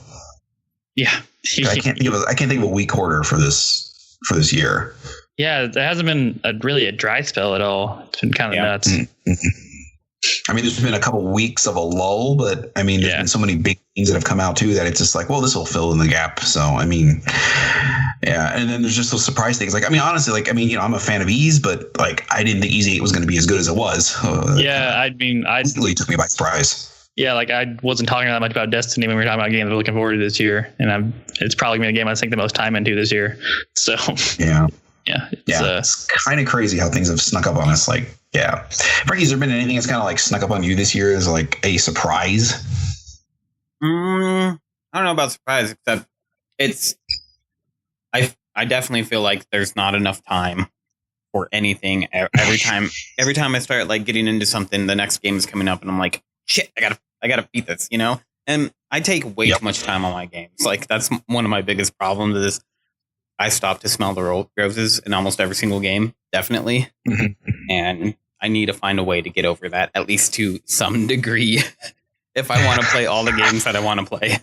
yeah, I can't think of a weak quarter for this year. Yeah, there hasn't been really a dry spell at all. It's been kind of nuts. Mm-hmm. I mean, there's been a couple weeks of a lull, but I mean, there's been so many big things that have come out too that it's just like, well, this will fill in the gap. So, I mean, yeah. And then there's just those surprise things. Like, I mean, honestly, like, I mean, you know, I'm a fan of Ease, but like, I didn't think Ease 8 was going to be as good as it was. Yeah. I mean, it really took me by surprise. Yeah. Like I wasn't talking that much about Destiny when we were talking about games we're looking forward to this year. And it's probably going to be a game I sink the most time into this year. So, yeah. Yeah. It's kind of crazy how things have snuck up on us. Like, yeah. Franky, has there been anything that's kind of like snuck up on you this year as like a surprise? I don't know about surprise, except I definitely feel like there's not enough time for anything. Every time I start like getting into something, the next game is coming up and I'm like, shit, I gotta beat this, you know? And I take way too much time on my games. Like that's one of my biggest problems is I stop to smell the roses in almost every single game, definitely. And I need to find a way to get over that, at least to some degree, if I want to play all the games that I want to play.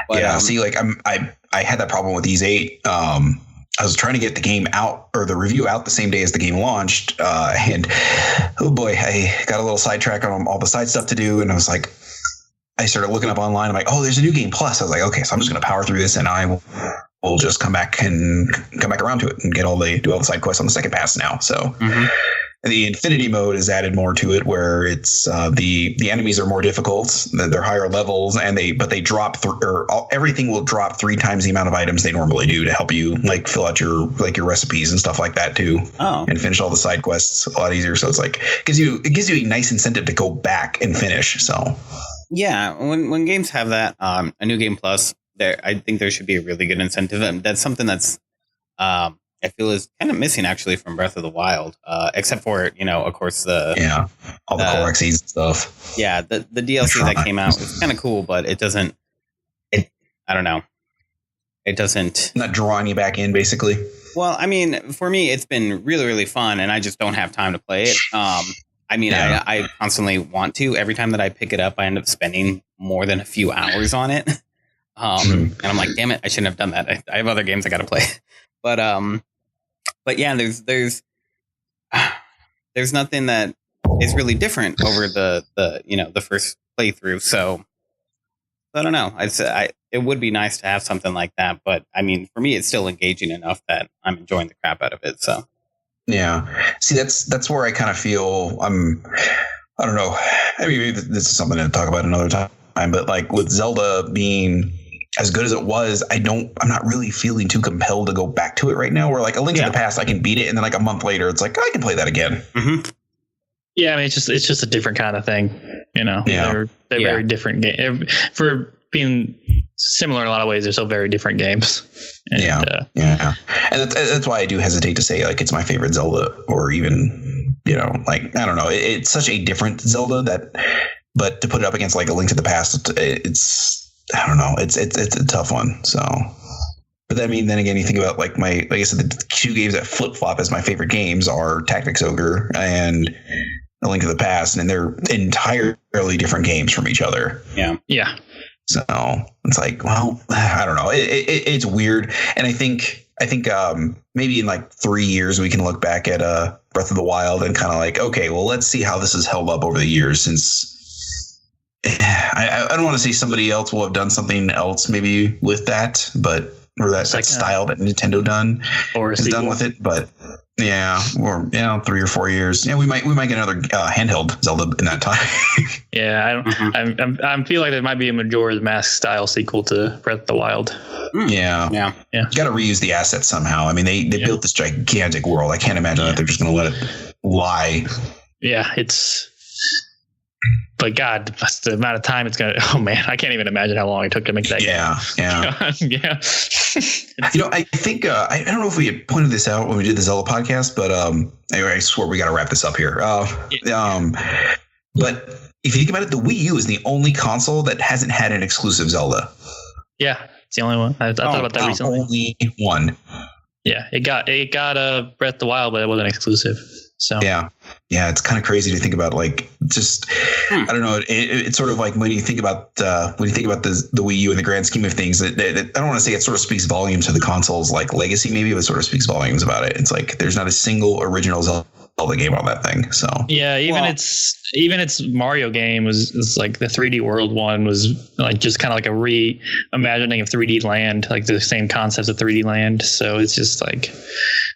But, yeah, see, like I had that problem with Ease 8. I was trying to get the game out or the review out the same day as the game launched. And oh boy, I got a little sidetracked on all the side stuff to do. And I was like, I started looking up online. I'm like, oh, there's a new game plus. I was like, okay, so I'm just going to power through this and I will just come back around to it and do all the side quests on the second pass now. So the Infinity mode is added more to it where it's the enemies are more difficult. They're higher levels and they drop everything will drop 3 times the amount of items they normally do to help you like fill out your recipes and stuff like that too. And finish all the side quests a lot easier. So it's like it gives you a nice incentive to go back and finish. So yeah, when games have that, a new game plus, I think there should be a really good incentive, and that's something that's I feel is kind of missing actually from Breath of the Wild, except for of course all the Corexes and stuff. Yeah, the DLC that came out was kind of cool, but it doesn't. I don't know. It doesn't. Not drawing you back in, basically. Well, I mean, for me, it's been really, really fun, and I just don't have time to play it. I mean, I constantly want to. Every time that I pick it up, I end up spending more than a few hours on it. And I'm like, damn it, I shouldn't have done that. I have other games I got to play. But yeah, there's nothing that is really different over the first playthrough. So I don't know. It would be nice to have something like that. But I mean, for me, it's still engaging enough that I'm enjoying the crap out of it. So. Yeah. See, that's where I kind of feel I don't know. I mean, maybe this is something to talk about another time, but like with Zelda being as good as it was, I'm not really feeling too compelled to go back to it right now. Where like A Link to the Past, I can beat it. And then like a month later, it's like, I can play that again. Mm-hmm. Yeah. I mean, it's just a different kind of thing, Yeah. They're very different games for being similar in a lot of ways. They're still very different games. And, and that's why I do hesitate to say like it's my favorite Zelda, or even like I don't know. It's such a different Zelda but to put it up against like A Link to the Past, it's I don't know. It's a tough one. So, but I mean, then again, you think about like I said, the 2 games that flip flop as my favorite games are Tactics Ogre and A Link to the Past, and they're entirely different games from each other. Yeah. Yeah. So it's like, well, I don't know. It's weird. And I think maybe in like 3 years, we can look back at Breath of the Wild and kind of like, okay, well, let's see how this has held up over the years, since I don't want to say somebody else will have done something else maybe with that, or that style that Nintendo has done with it. But yeah, or 3 or 4 years. Yeah, we might get another handheld Zelda in that time. Yeah, I feel like there might be a Majora's Mask style sequel to Breath of the Wild. Yeah. You got to reuse the assets somehow. I mean, they built this gigantic world. I can't imagine that they're just going to let it lie. Yeah, but God, the amount of time it's going to... Oh, man, I can't even imagine how long it took to make that game. Yeah. I think... I don't know if we had pointed this out when we did the Zelda podcast, but anyway, I swear we got to wrap this up here. But if you think about it, the Wii U is the only console that hasn't had an exclusive Zelda. Yeah, it's the only one. I thought about that recently. Only one. Yeah, it got Breath of the Wild, but it wasn't exclusive. So yeah, it's kind of crazy to think about. Like, just I don't know. It's sort of like when you think about the Wii U in the grand scheme of things. I don't want to say it sort of speaks volumes to the console's like legacy, maybe, but it sort of speaks volumes about it. It's like there's not a single original Zelda game on that thing. So yeah, even its Mario game was like the 3D World one was like just kind of like a reimagining of 3D Land, like the same concepts of 3D Land. So it's just like.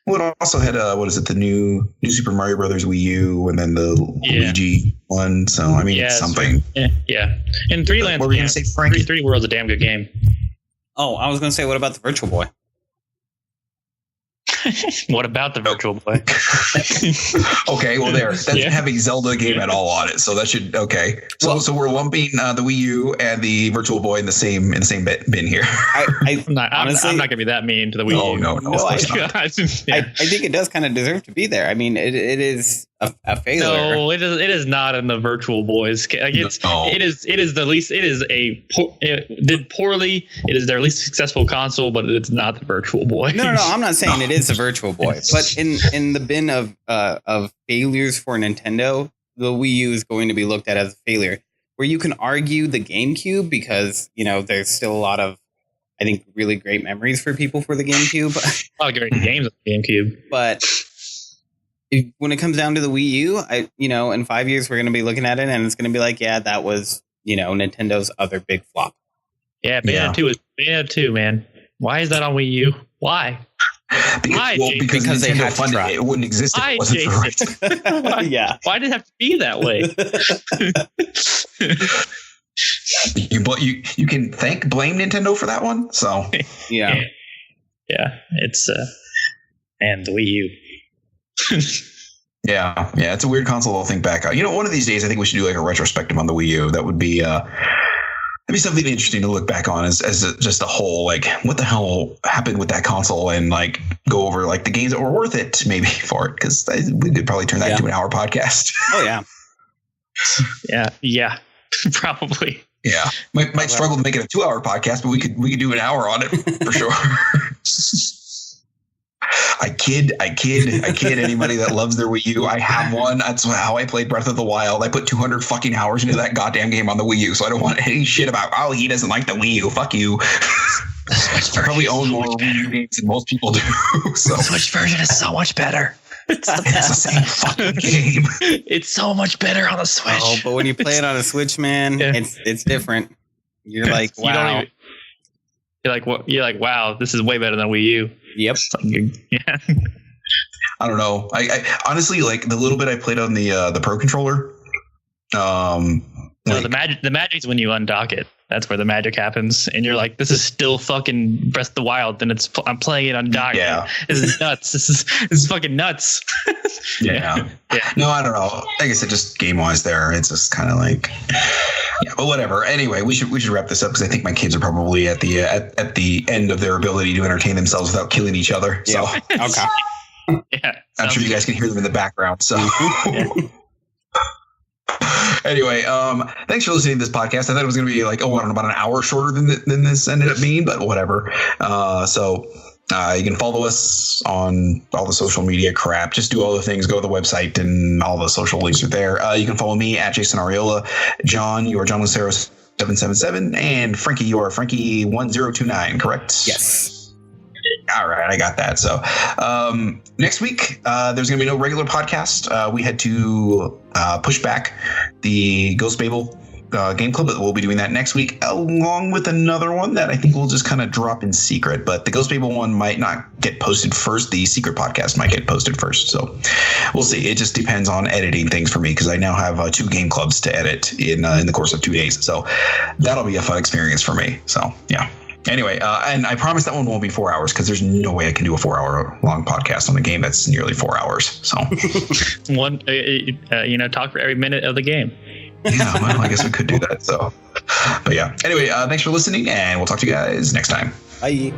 Well, it also had the new Super Mario Brothers Wii U, and then the Luigi one. So I mean, it's something. Yeah. And 3D Land. What were you gonna say, Franky? 3D World's a damn good game. Oh, I was gonna say, what about the Virtual Boy? What about the Virtual Boy? Okay, well, that doesn't have a Zelda game at all on it, so that should So we're lumping the Wii U and the Virtual Boy in the same bin here. I'm not gonna be that mean to the Wii U. No, I think it does kind of deserve to be there. I mean, it is a failure. No, it is not in the Virtual Boys. Like it is the least. It did poorly. It is their least successful console, but it's not the Virtual Boy. No. I'm not saying it is the Virtual Boy, but in the bin of failures for Nintendo, the Wii U is going to be looked at as a failure. Where you can argue the GameCube, because there's still a lot of, I think, really great memories for people for the GameCube. A lot of great games on the GameCube, but. When it comes down to the Wii U, in 5 years we're going to be looking at it and it's going to be like, yeah, that was, Nintendo's other big flop. Yeah, Bayonetta 2 is Bayonetta 2, man. Why is that on Wii U? Why? Because they had to try. It wouldn't exist if it wasn't for Why? Yeah. Why did it have to be that way? You can blame Nintendo for that one. So yeah, it's and the Wii U. Yeah, it's a weird console I'll think back on. One of these days I think we should do like a retrospective on the Wii U. That would be that'd be something interesting to look back on as just a whole, like, what the hell happened with that console, and like go over like the games that were worth it maybe for it, because we could probably turn that into an hour podcast. Oh yeah probably. Yeah, might struggle to make it a 2-hour podcast, but we could do an hour on it for sure. I kid anybody that loves their Wii U. I have one. That's how I played Breath of the Wild. I put 200 fucking hours into that goddamn game on the Wii U, so I don't want any shit about, he doesn't like the Wii U. Fuck you. I probably own more Wii U games than most people do. So. The Switch version is so much better. It's the same fucking game. It's so much better on the Switch. Oh, but when you play it on a Switch, man, it's different. You're like, wow. You're like, wow, this is way better than Wii U. Yep. Yeah. I don't know. I honestly, like, the little bit I played on the Pro controller. The magic's when you undock it. That's where the magic happens, and you're like, "This is still fucking Breath of the Wild." Then I'm playing it undocked. Yeah, this is nuts. This is fucking nuts. Yeah. No, I don't know. I guess it just game wise there, it's just kind of like, yeah, but whatever. Anyway, we should wrap this up because I think my kids are probably at the end of their ability to entertain themselves without killing each other. So okay. Yeah, I'm sure you guys can hear them in the background. So. Anyway, thanks for listening to this podcast. I thought it was going to be like, about an hour shorter than this ended up being, but whatever. So you can follow us on all the social media crap. Just do all the things. Go to the website, and all the social links are there. You can follow me at Jason Arriola. John, you are John Lucero 777, and Franky, you are Franky 1029. Correct? Yes. All right, I got that. So next week, there's going to be no regular podcast. We had to push back the Ghost Babel Game Club, but we'll be doing that next week, along with another one that I think we'll just kind of drop in secret. But the Ghost Babel one might not get posted first. The secret podcast might get posted first. So we'll see. It just depends on editing things for me, because I now have 2 game clubs to edit in the course of 2 days. So that'll be a fun experience for me. So, yeah. Anyway, and I promise that one won't be 4 hours, because there's no way I can do a 4-hour long podcast on a game that's nearly 4 hours. So one, talk for every minute of the game. Yeah, well, I guess we could do that. So, but yeah. Anyway, thanks for listening, and we'll talk to you guys next time. Bye.